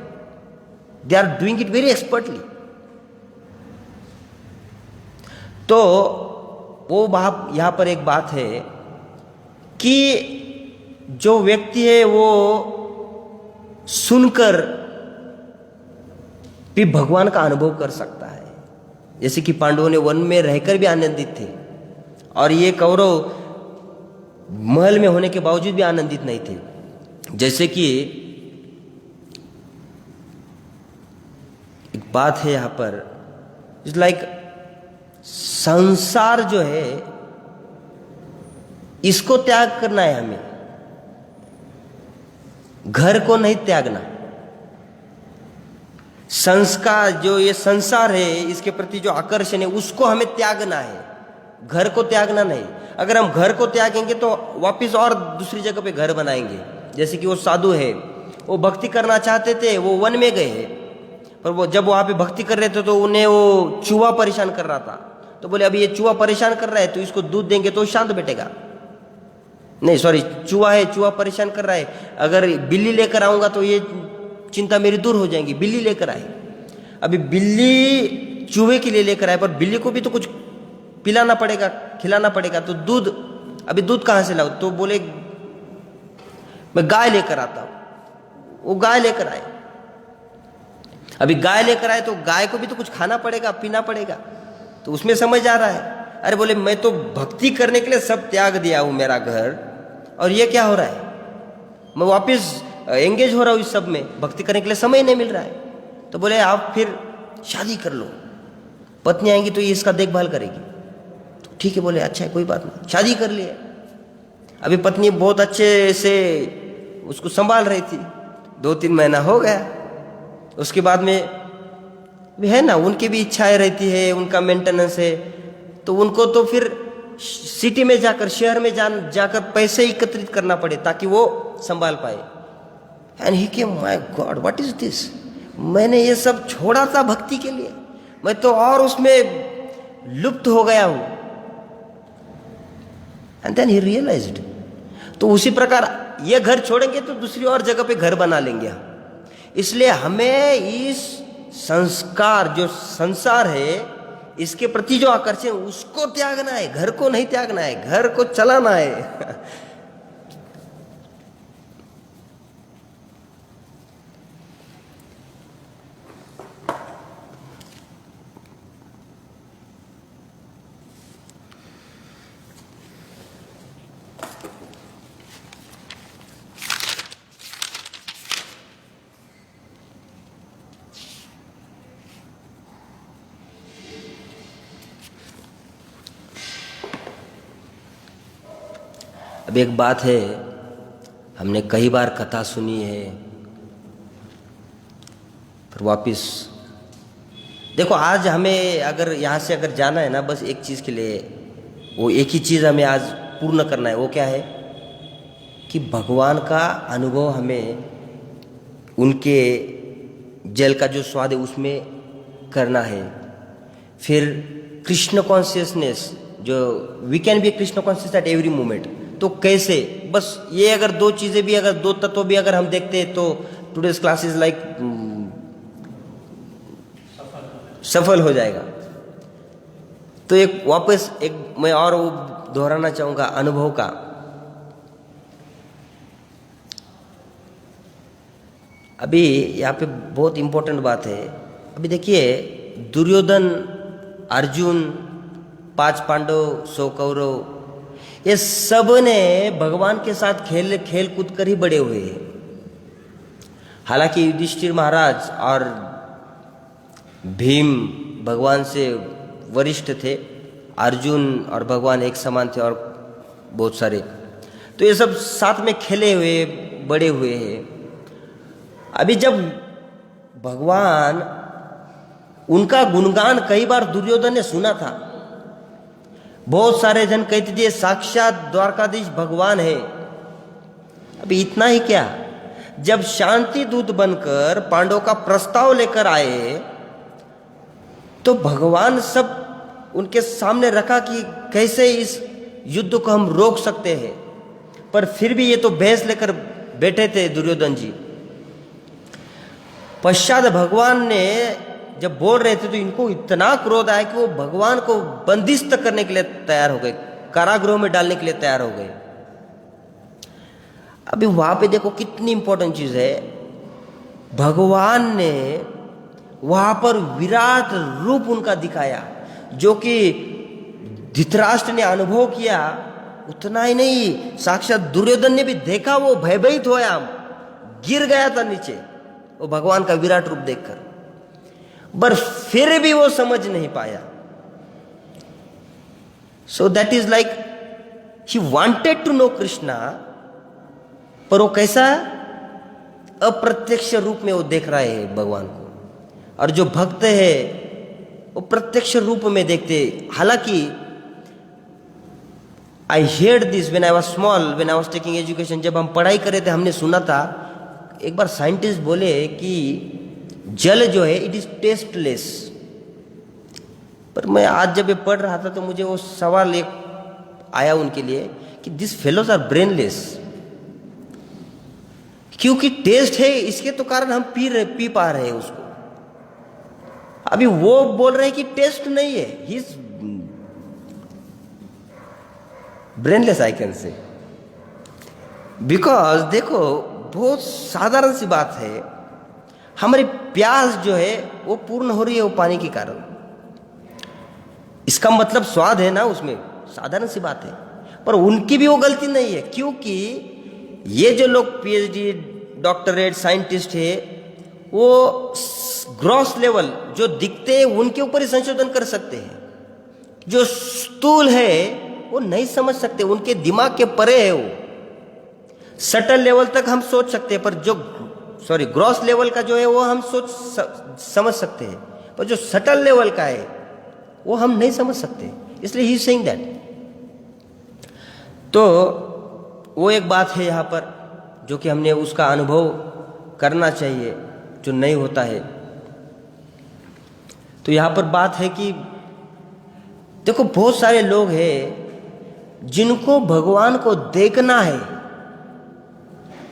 they are doing it very expertly. तो वो यहां पर एक बात है कि जो व्यक्ति है वो सुनकर भी भगवान का अनुभव कर सकता है, जैसे कि पांडवों ने वन में रहकर भी आनंदित थे, और ये कौरव महल में होने के बावजूद भी आनंदित नहीं थे। जैसे कि एक बात है यहां पर, इट्स लाइक संसार जो है इसको त्याग करना है हमें, घर को नहीं त्यागना। संस्कार जो ये संसार है इसके प्रति जो आकर्षण है उसको हमें त्यागना है, घर को त्यागना नहीं। अगर हम घर को त्यागेंगे तो वापस और दूसरी जगह पे घर बनाएंगे। जैसे कि वो साधु है, वो भक्ति करना चाहते थे, वो वन में गए, पर वो जब वहां पे भक्ति कर रहे थे तो उन्हें वो चूहा परेशान कर रहा था। तो बोले अभी ये चूहा परेशान कर रहा है तो इसको दूध देंगे तो शांत बैठेगा। नहीं सॉरी, चूहा है, चूहा परेशान कर रहा है, अगर बिल्ली लेकर आऊंगा तो ये चिंता मेरी दूर हो जाएगी, बिल्ली लेकर आए। अभी बिल्ली चूहे के लिए लेकर आए, पर बिल्ली को भी तो कुछ पिलाना पड़ेगा, खिलाना पड़ेगा, तो दूध, अभी दूध कहाँ से लाऊं? तो बोले मैं गाय लेकर आता हूं। वो गाय लेकर आए, अभी गाय लेकर आए तो गाय को भी तो कुछ खाना पड़ेगा, पीना पड़ेगा, तो उसमें समझ आ रहा है। अरे बोले मैं तो भक्ति करने के लिए सब त्याग दिया हूं मेरा घर, और ये क्या हो रहा है, मैं वापस एंगेज हो रहा हूं इस सब में, भक्ति करने के लिए समय नहीं मिल रहा है। तो बोले आप फिर शादी कर लो, पत्नी आएंगी तो ये इसका देखभाल करेगी। तो ठीक है, बोले अच्छा है कोई बात नहीं, शादी कर लिए। अभी पत्नी बहुत अच्छे से उसको संभाल रही थी, 2-3 महीना हो गया। उसके बाद में भी है ना, उनकी भी इच्छाएं रहती है, उनका मेंटेनेंस है, तो उनको तो फिर सिटी में जाकर, शहर में जाकर पैसे एकत्रित करना पड़े ताकि वो संभाल पाए। And he came, my God what is this, मैंने ये सब छोड़ा था भक्ति के लिए, मैं तो और उसमें लुप्त हो गया हूं। And then he realised. तो उसी प्रकार ये घर छोड़ेंगे तो दूसरी और जगह पे घर बना लेंगे हम। इसलिए हमें इस संस्कार, जो संसार है, इसके प्रति जो आकर्षण, उसको त्यागना है, घर को नहीं त्यागना है, घर को चलाना है। अब एक बात है, हमने कई बार कथा सुनी है, फिर वापिस देखो, आज हमें अगर यहाँ से अगर जाना है ना, बस एक चीज़ के लिए, वो एक ही चीज़ हमें आज पूर्ण करना है। वो क्या है कि भगवान का अनुभव हमें उनके जल का जो स्वाद है उसमें करना है। फिर कृष्ण कॉन्शियसनेस, जो we can be Krishna conscious at every moment. तो कैसे, बस ये अगर दो चीज़ें भी, अगर दो तत्व भी अगर हम देखते हैं तो टुडेज क्लास इज लाइक सफल हो जाएगा। तो एक वापस एक मैं और वो दोहराना चाहूँगा अनुभव का। अभी यहाँ पे बहुत इंपॉर्टेंट बात है। अभी देखिए, दुर्योधन, अर्जुन, 5 पांडव, 100 कौरव, ये सब ने भगवान के साथ खेल कूद कर ही बड़े हुए हैं। हालांकि युधिष्ठिर महाराज और भीम भगवान से वरिष्ठ थे, अर्जुन और भगवान एक समान थे, और बहुत सारे, तो ये सब साथ में खेले हुए बड़े हुए हैं। अभी जब भगवान, उनका गुणगान कई बार दुर्योधन ने सुना था, बहुत सारे जन कहते थे साक्षात द्वारकाधीश भगवान है। अभी इतना ही क्या, जब शांति दूत बनकर पांडवों का प्रस्ताव लेकर आए तो भगवान सब उनके सामने रखा कि कैसे इस युद्ध को हम रोक सकते हैं, पर फिर भी ये तो बहस लेकर बैठे थे दुर्योधन जी। पश्चात भगवान ने जब बोल रहे थे तो इनको इतना क्रोध आया कि वो भगवान को बंदिस्त करने के लिए तैयार हो गए, कारागृह में डालने के लिए तैयार हो गए। अभी वहां पे देखो कितनी इंपॉर्टेंट चीज है, भगवान ने वहां पर विराट रूप उनका दिखाया, जो कि धृतराष्ट्र ने अनुभव किया। उतना ही नहीं, साक्षात दुर्योधन ने भी देखा, वो भयभीत होया, गिर गया था नीचे वो भगवान का विराट रूप देखकर, पर फिर भी वो समझ नहीं पाया। So that is like he wanted to know Krishna, पर वो कैसा अप्रत्यक्ष रूप में वो देख रहा है भगवान को, और जो भक्त है वो प्रत्यक्ष रूप में देखते। हालांकि I heard this when I was small, when I was taking education, जब हम पढ़ाई कर रहे थे हमने सुना था, एक बार साइंटिस्ट बोले कि जल जो है इट इज टेस्टलेस। पर मैं आज जब ये पढ़ रहा था तो मुझे वो सवाल एक आया उनके लिए कि दिस फेलोज आर ब्रेनलेस, क्योंकि टेस्ट है इसके तो कारण हम पी पा रहे हैं उसको। अभी वो बोल रहे हैं कि टेस्ट नहीं है, he is brainless I can say, because देखो बहुत साधारण सी बात है, हमारी प्यास जो है वो पूर्ण हो रही है वो पानी के कारण। इसका मतलब स्वाद है ना उसमें, साधारण सी बात है, पर उनकी भी वो गलती नहीं है, क्योंकि ये जो लोग पीएचडी, डॉक्टरेट, साइंटिस्ट है, वो ग्रॉस लेवल जो दिखते हैं उनके ऊपर ही संशोधन कर सकते हैं, जो स्थूल है वो नहीं समझ सकते, उनके दिमाग के परे है वो। सटल लेवल तक हम सोच सकते हैं, पर जो ग्रॉस लेवल का जो है वो हम समझ सकते हैं, पर जो सटल लेवल का है वो हम नहीं समझ सकते, इसलिए ही सेइंग दैट। तो वो एक बात है यहाँ पर जो कि हमने उसका अनुभव करना चाहिए, जो नहीं होता है। तो यहाँ पर बात है कि देखो बहुत सारे लोग हैं जिनको भगवान को देखना है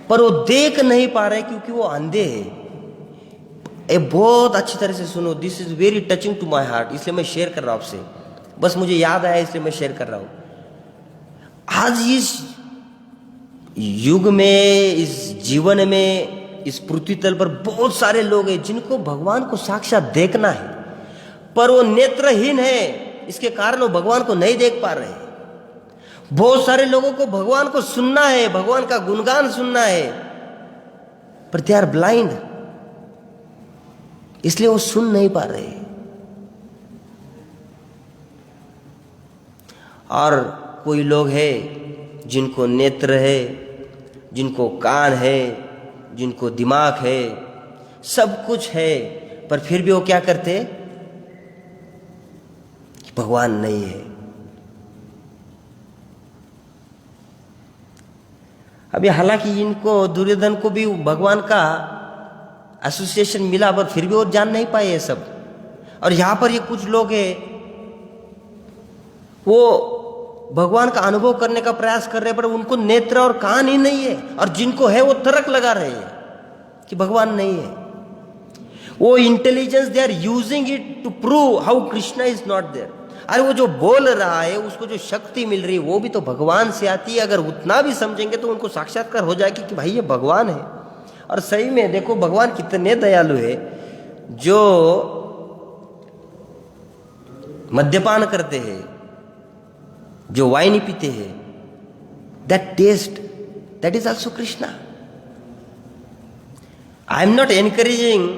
पर वो देख नहीं पा रहे क्योंकि वो अंधे हैं। ये बहुत अच्छी तरह से सुनो, this is very touching to my heart, इसलिए मैं शेयर कर रहा हूं आपसे, बस मुझे याद आया इसलिए मैं शेयर कर रहा हूं। आज इस युग में, इस जीवन में, इस पृथ्वी तल पर बहुत सारे लोग हैं जिनको भगवान को साक्षात देखना है पर वो नेत्रहीन है, इसके कारण वो भगवान को नहीं देख पा रहे हैं। बहुत सारे लोगों को भगवान को सुनना है, भगवान का गुणगान सुनना है, पर दे आर ब्लाइंड, इसलिए वो सुन नहीं पा रहे। और कोई लोग हैं जिनको नेत्र है, जिनको कान है, जिनको दिमाग है, सब कुछ है, पर फिर भी वो क्या करते, भगवान नहीं है। अभी हालांकि इनको, दुर्योधन को भी भगवान का एसोसिएशन मिला पर फिर भी वो जान नहीं पाए ये सब। और यहां पर ये कुछ लोग हैं वो भगवान का अनुभव करने का प्रयास कर रहे हैं पर उनको नेत्र और कान ही नहीं है, और जिनको है वो तर्क लगा रहे हैं कि भगवान नहीं है। वो intelligence they are using it to prove how Krishna is not there. अरे वो जो बोल रहा है उसको जो शक्ति मिल रही है वो भी तो भगवान से आती है। अगर उतना भी समझेंगे तो उनको साक्षात्कार हो जाएगी कि भाई ये भगवान है। और सही में देखो भगवान कितने दयालु है, जो मद्यपान करते हैं, जो वाइन पीते हैं, that taste, that is also Krishna. I am not encouraging,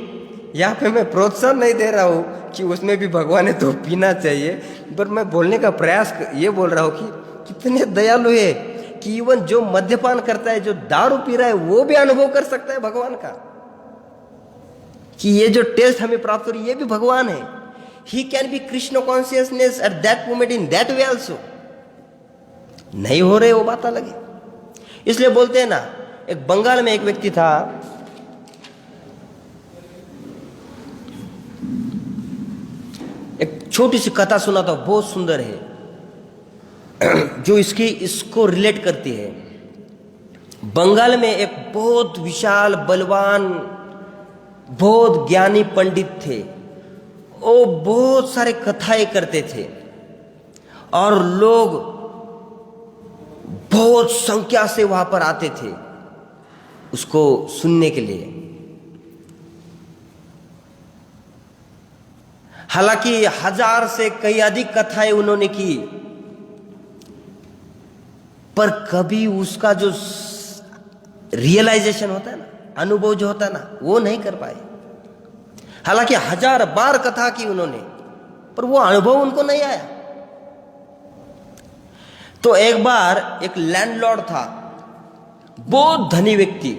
यहाँ पे मैं प्रोत्साहन नहीं दे रहा हूं कि उसमें भी भगवान है तो पीना चाहिए, पर मैं बोलने का प्रयास ये बोल रहा हूं कि कितने दयालु है कि इवन जो मद्यपान करता है, जो दारू पी रहा है, वो भी अनुभव कर सकता है भगवान का, कि ये जो टेस्ट हमें प्राप्त हो रही है ये भी भगवान है। He can be Krishna consciousness at that moment in that way also. नहीं हो रहे वो बात अलग है। इसलिए बोलते हैं ना, एक बंगाल में एक व्यक्ति था, एक छोटी सी कथा सुना था, बहुत सुंदर है, जो इसको रिलेट करती है। बंगाल में एक बहुत विशाल, बलवान, बहुत ज्ञानी पंडित थे। वो बहुत सारे कथाएं करते थे और लोग बहुत संख्या से वहां पर आते थे उसको सुनने के लिए। हालांकि 1000 से कई अधिक कथाएं उन्होंने की, पर कभी उसका जो रियलाइजेशन होता है ना, अनुभव जो होता है ना, वो नहीं कर पाए। हालांकि 1000 बार कथा की उन्होंने, पर वो अनुभव उनको नहीं आया। तो एक बार एक लैंडलॉर्ड था, बहुत धनी व्यक्ति,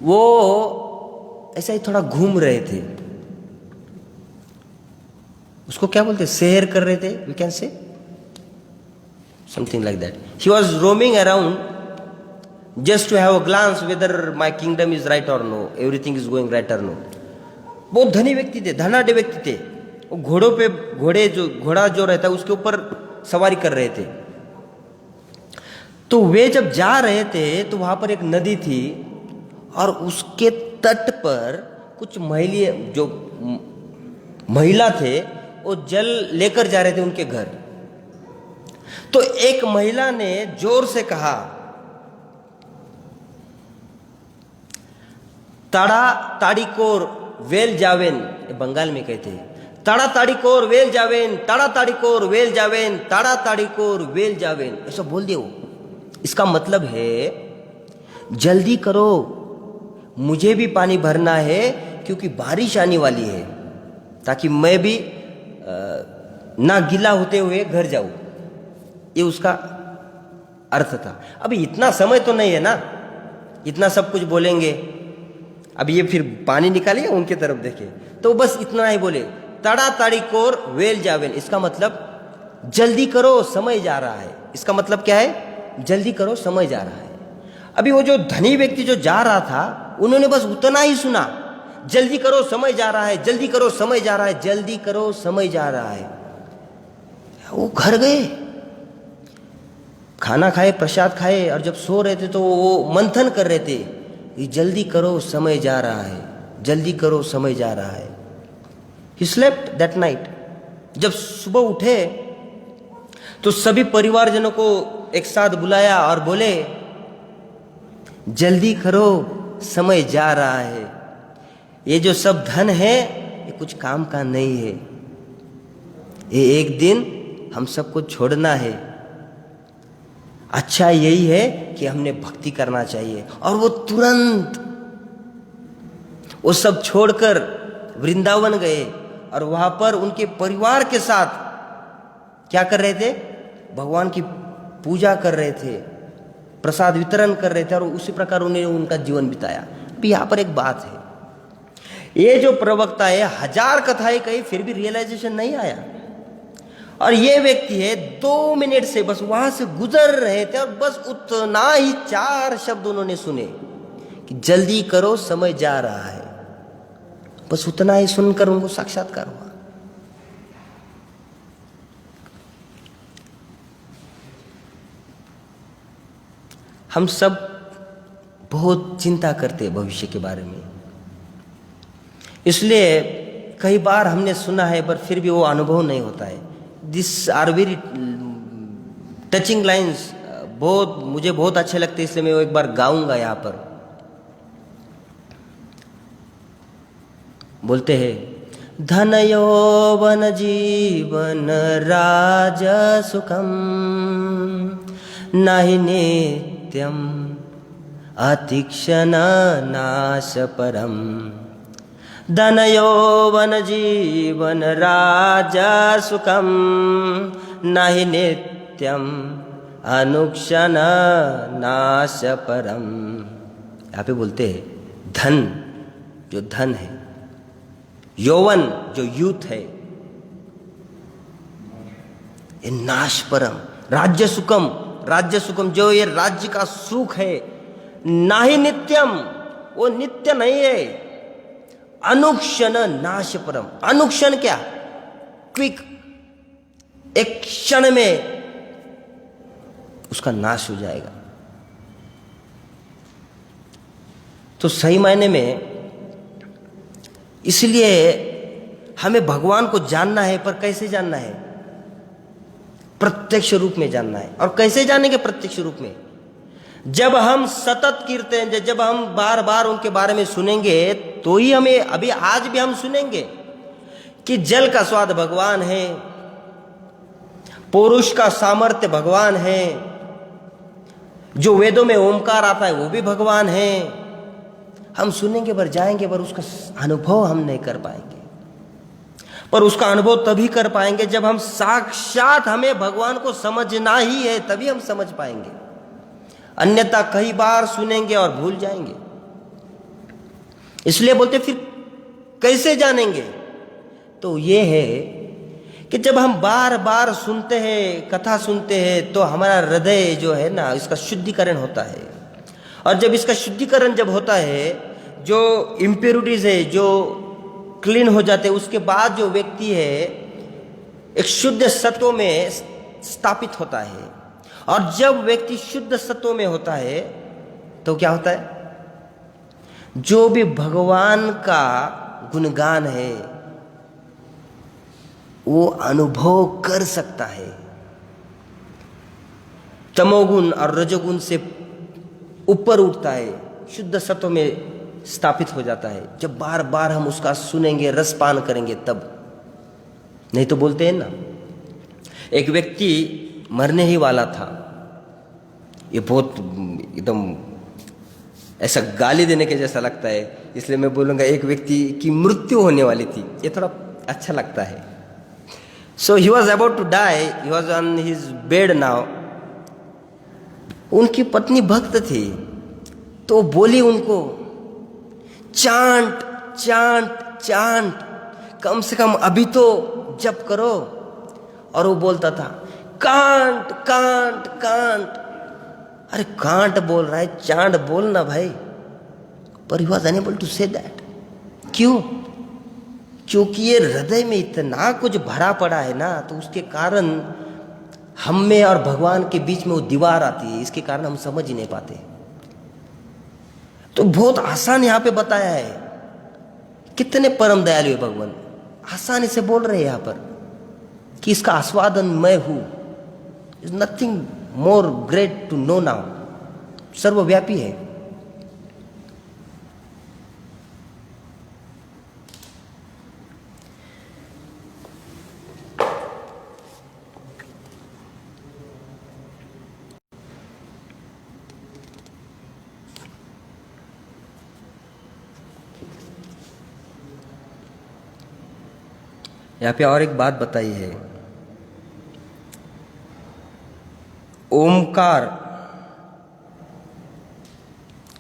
वो ऐसा ही थोड़ा घूम रहे थे, उसको क्या बोलते, सैर कर रहे थे, we can say something like that. He was roaming around just to have a glance whether my kingdom is right और no, everything is going right और नो। बहुत धनी व्यक्ति थे, धनाढ़ व्यक्ति थे। वो घोड़ों पे, घोड़ा जो रहता है उसके ऊपर सवारी कर रहे थे। तो वे जब जा रहे थे तो वहां पर एक नदी थी और उसके तट पर कुछ महिला थे, वो जल लेकर जा रहे थे उनके घर। तो एक महिला ने जोर से कहा, ताड़ा ताड़ीकोर वेल जावेन, बंगाल में कहते हैं, ताड़ा ताड़ीकोर वेल जावेन, ताड़ा ताड़ीकोर वेल जावेन, ताड़ा ताड़ीकोर वेल जावेन, ऐसा बोल दिया वो। इसका मतलब है जल्दी करो, मुझे भी पानी भरना है क्योंकि बारिश आने वाली है, ताकि मैं भी ना गीला होते हुए घर जाऊं। ये उसका अर्थ था। अभी इतना समय तो नहीं है ना, इतना सब कुछ बोलेंगे। अब ये फिर पानी निकालिए, उनके तरफ देखे तो बस इतना ही बोले, तड़ाताड़ी कोर वेल जावेल। इसका मतलब जल्दी करो, समय जा रहा है। इसका मतलब क्या है? जल्दी करो, समय जा रहा है। अभी वो जो धनी व्यक्ति जो जा रहा था, उन्होंने बस उतना ही सुना, जल्दी करो, समय जा रहा है, जल्दी करो, समय जा रहा है, जल्दी करो, समय जा रहा है। वो घर गए, खाना खाए, प्रसाद खाए, और जब सो रहे थे तो वो मंथन कर रहे थे कि जल्दी करो, समय जा रहा है, जल्दी करो, समय जा रहा है। He slept that night. जब सुबह उठे तो सभी परिवारजनों को एक साथ बुलाया और बोले, जल्दी करो, समय जा रहा है। ये जो सब धन है ये कुछ काम का नहीं है, ये एक दिन हम सबको छोड़ना है। अच्छा यही है कि हमने भक्ति करना चाहिए। और वो तुरंत वो सब छोड़कर वृंदावन गए और वहां पर उनके परिवार के साथ क्या कर रहे थे? भगवान की पूजा कर रहे थे, प्रसाद वितरण कर रहे थे, और उसी प्रकार उन्हें उनका जीवन बिताया। अभी यहाँ पर एक बात है, ये जो प्रवक्ता है 1000 कथाएं कही फिर भी रियलाइजेशन नहीं आया। और ये व्यक्ति है 2 मिनट से बस वहां से गुजर रहे थे और बस उतना ही 4 शब्द उन्होंने सुने कि जल्दी करो, समय जा रहा है। बस उतना ही सुनकर उनको साक्षात्कार हुआ। हम सब बहुत चिंता करते हैं भविष्य के बारे में, इसलिए कई बार हमने सुना है पर फिर भी वो अनुभव नहीं होता है। This are very touching lines, मुझे बहुत अच्छे लगते, इसलिए मैं वो एक बार गाऊंगा। यहाँ पर बोलते हैं, धन यौवन जीवन राज सुखम नहि नित्यम अतिक्षण नाश परम। धन यौवन जीवन राज सुखम नहि नित्यम अनुक्षण नाश परम। यहाँ पे बोलते हैं धन, जो धन है, यौवन जो यूथ है, ये नाश परम। राज्य सुखम, राज्य सुखम जो ये राज्य का सुख है, नाही नित्यम, वो नित्य नहीं है। अनुक्षण नाश परम, अनुक्षण क्या? क्विक, एक क्षण में उसका नाश हो जाएगा। तो सही मायने में इसलिए हमें भगवान को जानना है, पर कैसे जानना है? प्रत्यक्ष रूप में जानना है। और कैसे जानेंगे प्रत्यक्ष रूप में? जब हम सतत कीर्तन, जब हम बार बार उनके बारे में सुनेंगे, तो ही हमें, अभी आज भी हम सुनेंगे कि जल का स्वाद भगवान है, पुरुष का सामर्थ्य भगवान है, जो वेदों में ओमकार आता है वो भी भगवान है। हम सुनेंगे पर जाएंगे, पर उसका अनुभव हम नहीं कर पाएंगे। पर उसका अनुभव तभी कर पाएंगे जब हम साक्षात, हमें भगवान को समझना ही है, तभी हम समझ पाएंगे। अन्यथा कई बार सुनेंगे और भूल जाएंगे। इसलिए बोलते फिर कैसे जानेंगे? तो ये है कि जब हम बार बार सुनते हैं, कथा सुनते हैं, तो हमारा हृदय जो है ना, इसका शुद्धिकरण होता है। और जब इसका शुद्धिकरण जब होता है, जो इम्प्योरिटीज है जो क्लीन हो जाते हैं, उसके बाद जो व्यक्ति है एक शुद्ध सत्व में स्थापित होता है। और जब व्यक्ति शुद्ध सत्व में होता है तो क्या होता है? जो भी भगवान का गुणगान है वो अनुभव कर सकता है। तमोगुण और रजोगुण से ऊपर उठता है, शुद्ध सत्व में स्थापित हो जाता है। जब बार बार हम उसका सुनेंगे, रसपान करेंगे तब। नहीं तो बोलते हैं ना, एक व्यक्ति मरने ही वाला था। ये बहुत एकदम ऐसा गाली देने के जैसा लगता है, इसलिए मैं बोलूँगा एक व्यक्ति की मृत्यु होने वाली थी। ये थोड़ा अच्छा लगता है। So he was about to die, he was on his bed now. उनकी पत्नी भक्त थी, तो बोली उनको, चांट चांट चांट कम से कम अभी तो जप करो। और वो बोलता था कांट कांट कांट। अरे कांट बोल रहा है, चांट बोलना भाई। पर he was unable to say that. क्यों? क्योंकि ये हृदय में इतना कुछ भरा पड़ा है ना, तो उसके कारण हम में और भगवान के बीच में वो दीवार आती है। इसके कारण हम समझ ही नहीं पाते। तो बहुत आसान यहाँ पे बताया है। कितने परम दयालु है भगवान, आसानी से बोल रहे हैं यहाँ पर कि इसका आस्वादन मैं हूं। Is nothing more great to know now. सर्वव्यापी है। यहाँ पे और एक बात बताई है, ओमकार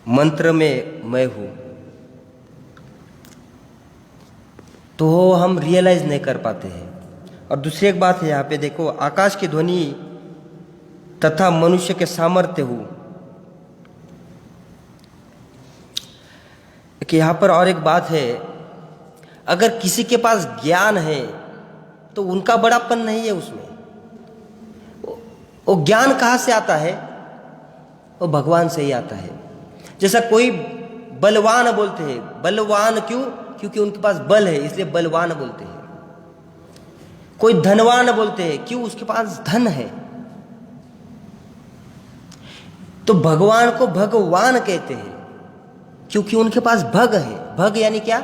मंत्र में मैं हूं, तो हम रियलाइज नहीं कर पाते हैं। और दूसरी एक बात है यहाँ पे देखो, आकाश की ध्वनि तथा मनुष्य के सामर्थ्य हूं। कि यहाँ पर और एक बात है, अगर किसी के पास ज्ञान है तो उनका बड़ापन नहीं है उसमें। वो ज्ञान कहाँ से आता है? वो भगवान से ही आता है। जैसा कोई बलवान बोलते हैं, बलवान क्यों? क्योंकि उनके पास बल है, इसलिए बलवान बोलते हैं। कोई धनवान बोलते हैं, क्यों? उसके पास धन है। तो भगवान को भगवान कहते हैं क्योंकि उनके पास भग है। भग यानी क्या?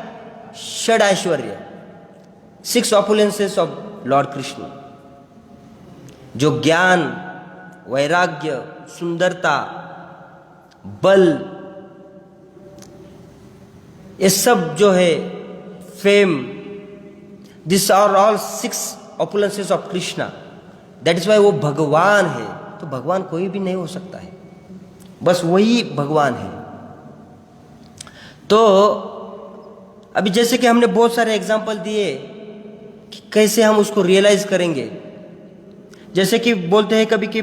षड ऐश्वर्य, 6 ऑपुलेंसेस ऑफ लॉर्ड कृष्ण, जो ज्ञान, वैराग्य, सुंदरता, बल, ये सब जो है, fame, this are all 6 opulences of Krishna. That is why वो भगवान है। तो भगवान कोई भी नहीं हो सकता है, बस वही भगवान है। तो अभी जैसे कि हमने बहुत सारे एग्जाम्पल दिए कि कैसे हम उसको रियलाइज करेंगे। जैसे कि बोलते हैं कभी कि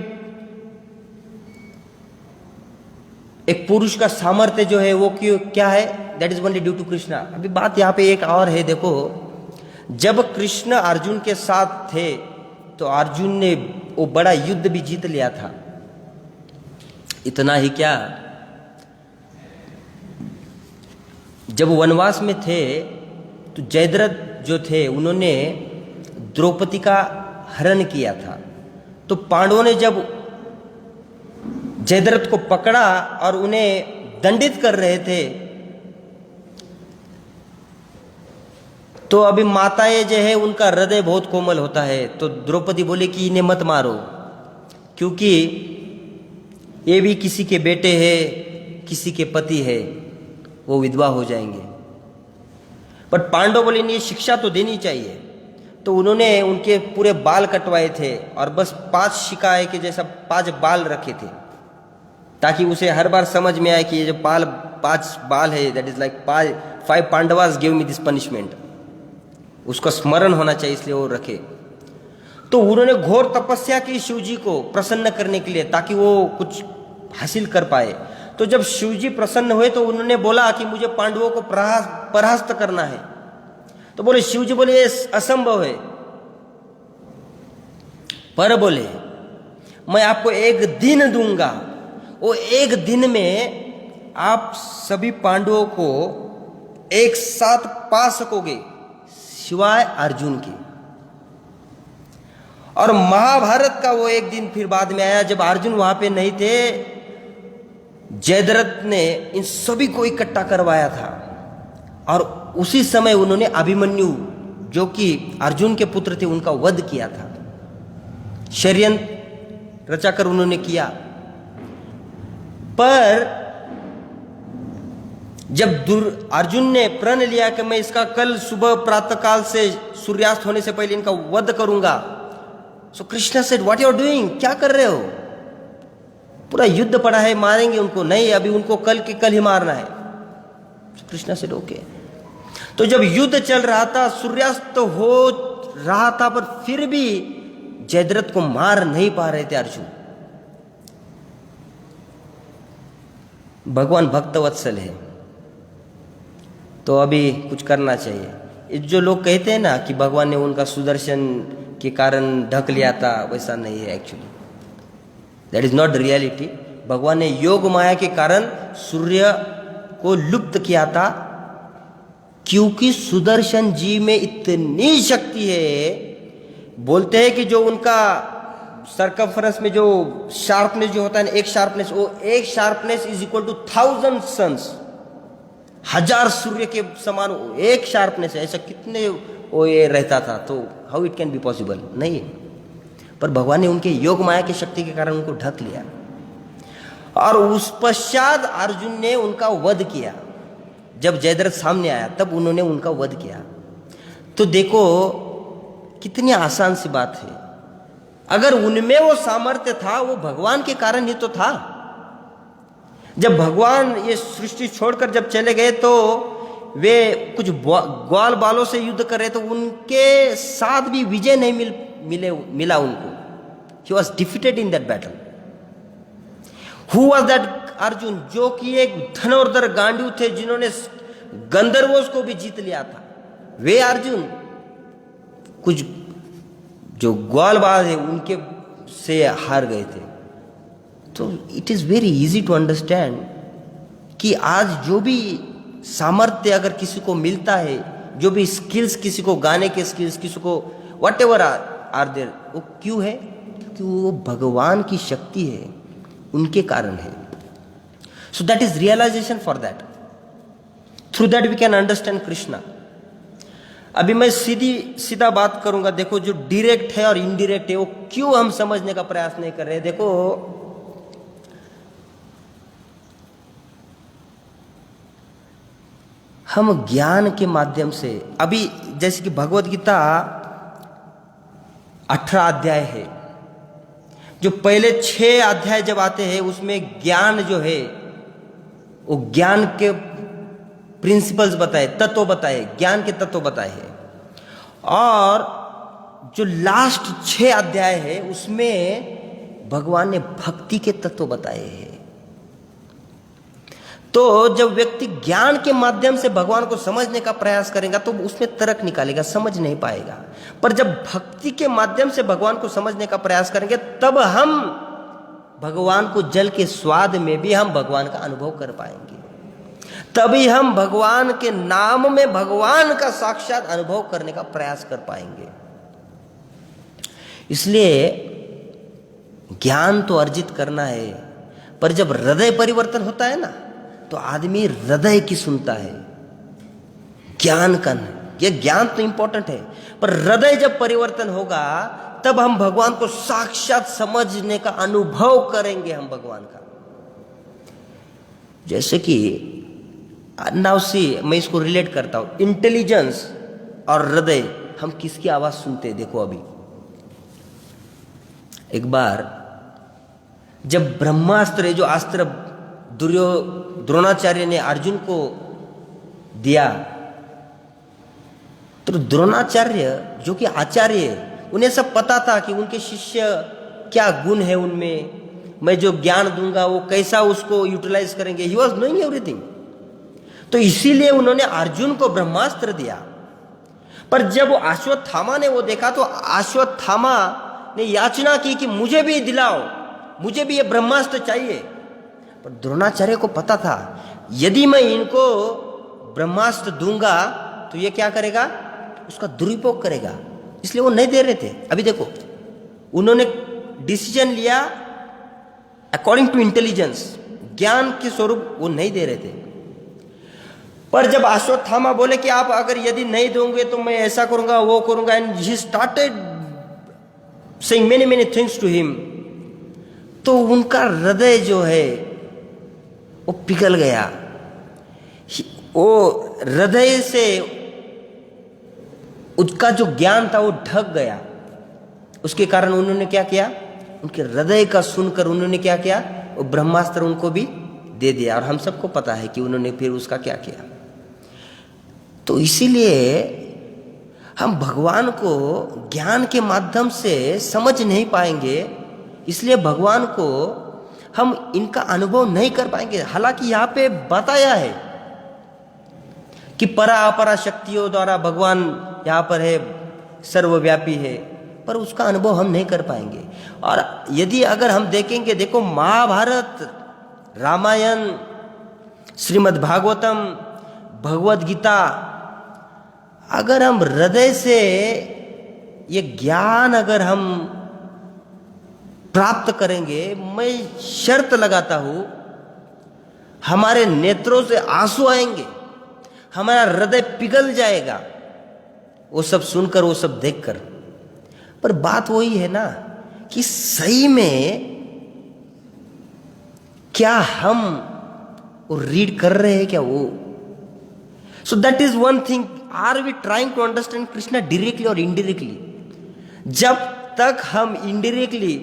एक पुरुष का सामर्थ्य जो है वो क्यों क्या है? That is only due to Krishna. अभी बात यहाँ पे एक और है, देखो, जब कृष्ण अर्जुन के साथ थे तो अर्जुन ने वो बड़ा युद्ध भी जीत लिया था। इतना ही क्या, जब वनवास में थे तो जयद्रथ जो थे उन्होंने द्रौपदी का हरण किया था। तो पांडवों ने जब जयद्रथ को पकड़ा और उन्हें दंडित कर रहे थे, तो अभी माताएं जो है उनका हृदय बहुत कोमल होता है। तो द्रौपदी बोले कि इन्हें मत मारो, क्योंकि ये भी किसी के बेटे हैं, किसी के पति है, वो विधवा हो जाएंगे। पर पांडव बोले नहीं, शिक्षा तो देनी चाहिए। तो उन्होंने उनके पूरे बाल कटवाए थे और बस 5 शिकाए के जैसा 5 बाल रखे थे, ताकि उसे हर बार समझ में आए कि ये जो 5 बाल है, that is like 5 Pandavas give me this punishment. उसका स्मरण होना चाहिए, इसलिए वो रखे। तो उन्होंने घोर तपस्या की शिव जी को प्रसन्न करने के लिए, ताकि वो कुछ हासिल कर पाए। तो जब शिवजी प्रसन्न हुए तो उन्होंने बोला कि मुझे पांडवों को परास्त करना है। तो बोले, शिवजी बोले ये असंभव है। पर बोले मैं आपको एक दिन दूंगा, वो एक दिन में आप सभी पांडवों को एक साथ पा सकोगे सिवाय अर्जुन के। और महाभारत का वो एक दिन फिर बाद में आया, जब अर्जुन वहां पे नहीं थे। जयद्रथ ने इन सभी को इकट्ठा करवाया था और उसी समय उन्होंने अभिमन्यु, जो कि अर्जुन के पुत्र थे, उनका वध किया था। षड्यंत्र रचाकर उन्होंने किया। पर जब अर्जुन ने प्रण लिया कि मैं इसका कल सुबह प्रातःकाल से सूर्यास्त होने से पहले इनका वध करूंगा, so Krishna said, what you are doing? क्या कर रहे हो? पूरा युद्ध पड़ा है, मारेंगे उनको। नहीं, अभी उनको कल के कल ही मारना है। Krishna said okay. तो जब युद्ध चल रहा था, सूर्यास्त हो रहा था, पर फिर भी जयद्रथ को मार नहीं पा रहे थे अर्जुन। भगवान भक्तवत्सल है, तो अभी कुछ करना चाहिए। जो लोग कहते हैं ना कि भगवान ने उनका सुदर्शन के कारण ढक लिया था, वैसा नहीं है actually. That is not reality. भगवान ने योग माया के कारण सूर्य को लुप्त किया था, क्योंकि सुदर्शन जी में इतनी शक्ति है। बोलते हैं कि जो उनका सर्कमफरेंस में जो शार्पनेस जो होता है ना, एक शार्पनेस, वो एक sharpness is equal to 1000 suns, 1000 सूर्य के समान एक शार्पनेस है। ऐसा कितने वो ये रहता था, तो how it can be possible? नहीं। पर भगवान ने उनके योग माया की शक्ति के कारण उनको ढक लिया, और उस पश्चात अर्जुन ने उनका वध किया। जब जयद्रथ सामने आया तब उन्होंने उनका वध किया। तो देखो कितनी आसान सी बात है। अगर उनमें वो सामर्थ्य था, वो भगवान के कारण ही तो था। जब भगवान ये सृष्टि छोड़कर जब चले गए, तो वे कुछ ग्वाल बालों से युद्ध कर रहे, तो उनके साथ भी विजय नहीं मिला उनको। He was defeated in that battle. Who was that Arjun? जो कि एक धनुर्धर गांडू थे, जिन्होंने गंधर्वों को भी जीत लिया था। वे अर्जुन कुछ जो ग्वालबाज है उनके से हार गए थे। तो it is very easy to understand कि आज जो भी सामर्थ्य अगर किसी को मिलता है, जो भी स्किल्स, किसी को गाने के स्किल्स, किसी को वट एवर आर देयर, वो क्यों है? क्योंकि वो भगवान की शक्ति है, उनके कारण है। So that is realisation for that. Through that we can understand Krishna. अभी मैं सीधा बात करूंगा। देखो, जो डायरेक्ट है और इनडायरेक्ट है, वो क्यों हम समझने का प्रयास नहीं कर रहे? देखो, हम ज्ञान के माध्यम से, अभी जैसे कि भगवत गीता 18 अध्याय है, जो पहले 6 अध्याय जब आते हैं उसमें ज्ञान जो है वो ज्ञान के प्रिंसिपल्स बताए, तत्व बताए, ज्ञान के तत्व बताए हैं। और जो लास्ट 6 अध्याय है उसमें भगवान ने भक्ति के तत्व बताए हैं। तो जब व्यक्ति ज्ञान के माध्यम से भगवान को समझने का प्रयास करेगा तो उसमें तर्क निकालेगा, समझ नहीं पाएगा। पर जब भक्ति के माध्यम से भगवान को समझने का प्रयास करेंगे, तब हम भगवान को जल के स्वाद में भी हम भगवान का अनुभव कर पाएंगे। तभी हम भगवान के नाम में भगवान का साक्षात अनुभव करने का प्रयास कर पाएंगे। इसलिए ज्ञान तो अर्जित करना है, पर जब हृदय परिवर्तन होता है ना, तो आदमी हृदय की सुनता है, ज्ञान का नहीं। यह ज्ञान तो इंपॉर्टेंट है, पर हृदय जब परिवर्तन होगा तब हम भगवान को साक्षात समझने का अनुभव करेंगे हम भगवान का। जैसे कि नाउ सी, मैं इसको रिलेट करता हूं, इंटेलिजेंस और हृदय, हम किसकी आवाज सुनते हैं? देखो, अभी एक बार जब ब्रह्मास्त्र, जो अस्त्र द्रोणाचार्य ने अर्जुन को दिया, तो द्रोणाचार्य जो कि आचार्य, उन्हें सब पता था कि उनके शिष्य क्या गुण है उनमें, मैं जो ज्ञान दूंगा वो कैसा उसको यूटिलाइज करेंगे। He was knowing everything. तो इसीलिए उन्होंने अर्जुन को ब्रह्मास्त्र दिया। पर जब अश्वत्थामा ने वो देखा, तो अश्वत्थामा ने याचना की कि मुझे भी दिलाओ, मुझे भी ये ब्रह्मास्त्र चाहिए। पर द्रोणाचार्य को पता था, यदि मैं इनको ब्रह्मास्त्र दूंगा तो ये क्या करेगा? उसका दुरुपयोग करेगा। इसलिए वो नहीं दे रहे थे। अभी देखो, उन्होंने डिसीजन लिया अकॉर्डिंग टू इंटेलिजेंस, ज्ञान के स्वरूप वो नहीं दे रहे थे। पर जब अश्वत्थामा बोले कि आप अगर यदि नहीं दोगे तो मैं ऐसा करूंगा, वो करूंगा, and he started saying many many things to him, तो उनका हृदय जो है वो पिघल गया। वो हृदय से उसका जो ज्ञान था वो ढक गया। उसके कारण उन्होंने क्या किया? उनके हृदय का सुनकर उन्होंने क्या किया? वो ब्रह्मास्त्र उनको भी दे दिया। और हम सबको पता है कि उन्होंने फिर उसका क्या किया। तो इसीलिए हम भगवान को ज्ञान के माध्यम से समझ नहीं पाएंगे, इसलिए भगवान को हम इनका अनुभव नहीं कर पाएंगे। हालांकि यहाँ पे बताया है कि परा अपरा शक्तियों द्वारा भगवान यहाँ पर है, सर्वव्यापी है, पर उसका अनुभव हम नहीं कर पाएंगे। और यदि अगर हम देखेंगे, देखो महाभारत, रामायण, श्रीमद् भागवतम, भगवद गीता, अगर हम हृदय से ये ज्ञान अगर हम प्राप्त करेंगे, मैं शर्त लगाता हूं हमारे नेत्रों से आंसू आएंगे, हमारा हृदय पिघल जाएगा वो सब सुनकर, वो सब देखकर। पर बात वही है ना कि सही में क्या हम वो रीड कर रहे हैं क्या वो? So that is one thing. Are we trying to understand Krishna directly और इनडायरेक्टली? जब तक हम इनडायरेक्टली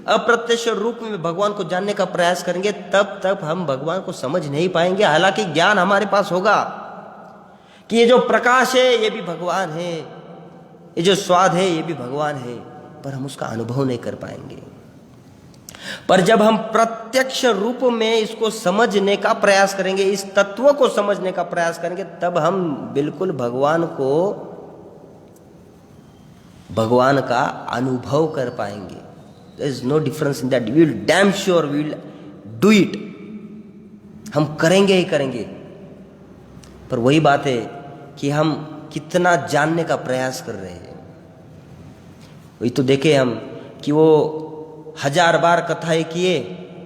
अप्रत्यक्ष रूप में भगवान को जानने का प्रयास करेंगे, तब तक हम भगवान को समझ नहीं पाएंगे। हालांकि ज्ञान हमारे पास होगा कि ये जो प्रकाश है ये भी भगवान है, ये जो स्वाद है ये भी भगवान है, पर हम उसका अनुभव नहीं कर पाएंगे। पर जब हम प्रत्यक्ष रूप में इसको समझने का प्रयास करेंगे, इस तत्व को समझने का प्रयास करेंगे, तब हम बिल्कुल भगवान का अनुभव कर पाएंगे। There is no difference in that. We will damn sure we will do it. हम करेंगे ही करेंगे। पर वही बात है कि हम कितना जानने का प्रयास कर रहे हैं। वही तो देखे हम कि वो 1000 बार कथाएं किए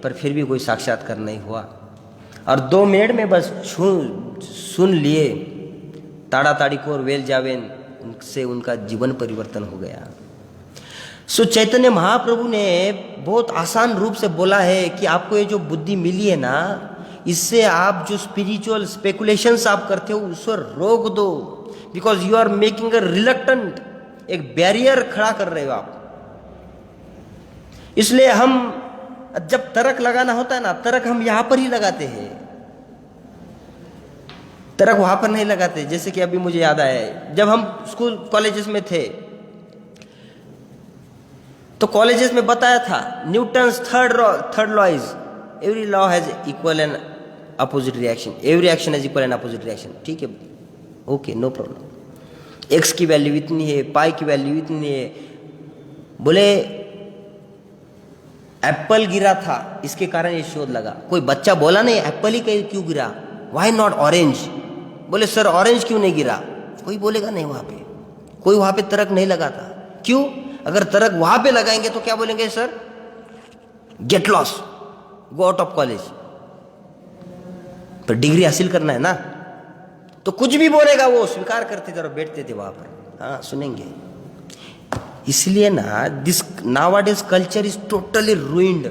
पर फिर भी कोई साक्षात्कार नहीं हुआ, और 2 मिनट में बस सुन लिए ताड़ा-ताड़ी को और वेल जावेन, उनसे उनका जीवन परिवर्तन हो गया। सो चैतन्य महाप्रभु ने बहुत आसान रूप से बोला है कि आपको ये जो बुद्धि मिली है ना, इससे आप जो स्पिरिचुअल स्पेकुलेशंस आप करते हो उसको रोक दो, because you are making a reluctant, एक बैरियर खड़ा कर रहे हो आप। इसलिए हम जब तर्क लगाना होता है ना, तर्क हम यहां पर ही लगाते हैं, तर्क वहां पर नहीं लगाते। जैसे कि अभी मुझे याद आया, जब हम स्कूल कॉलेजेस में थे तो कॉलेजेस में बताया था Newton's third law is every law has equal and opposite reaction, every action has equal and opposite reaction. ठीक है, ओके, नो प्रॉब्लम। एक्स की वैल्यू इतनी है, पाई की वैल्यू इतनी है। बोले एप्पल गिरा था, इसके कारण ये शोध लगा। कोई बच्चा बोला नहीं एप्पल ही क्यों गिरा, व्हाई नॉट ऑरेंज? बोले सर ऑरेंज क्यों नहीं गिरा? कोई बोलेगा नहीं, वहां पे कोई वहां पे तर्क नहीं लगाता। क्यों? अगर तर्क वहां पे लगाएंगे तो क्या बोलेंगे? Sir get loss, go out of college. पर डिग्री हासिल करना है ना, तो कुछ भी बोलेगा वो स्वीकार करते थे और बैठते थे वहां पर, हाँ सुनेंगे। इसलिए ना this nowadays culture is totally ruined.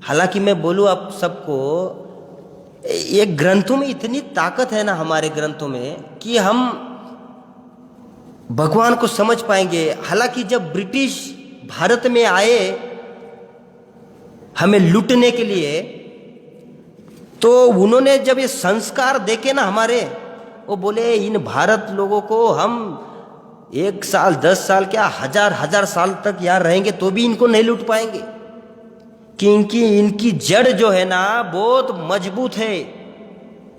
हालांकि मैं बोलूं आप सबको, ये ग्रंथों में इतनी ताकत है ना, हमारे ग्रंथों में, कि हम भगवान को समझ पाएंगे। हालांकि जब ब्रिटिश भारत में आए हमें लूटने के लिए, तो उन्होंने जब ये संस्कार देखे ना हमारे, वो बोले इन भारत लोगों को हम 1 साल 10 साल क्या हजार साल तक यहाँ रहेंगे तो भी इनको नहीं लूट पाएंगे, कि इनकी जड़ जो है ना बहुत मजबूत है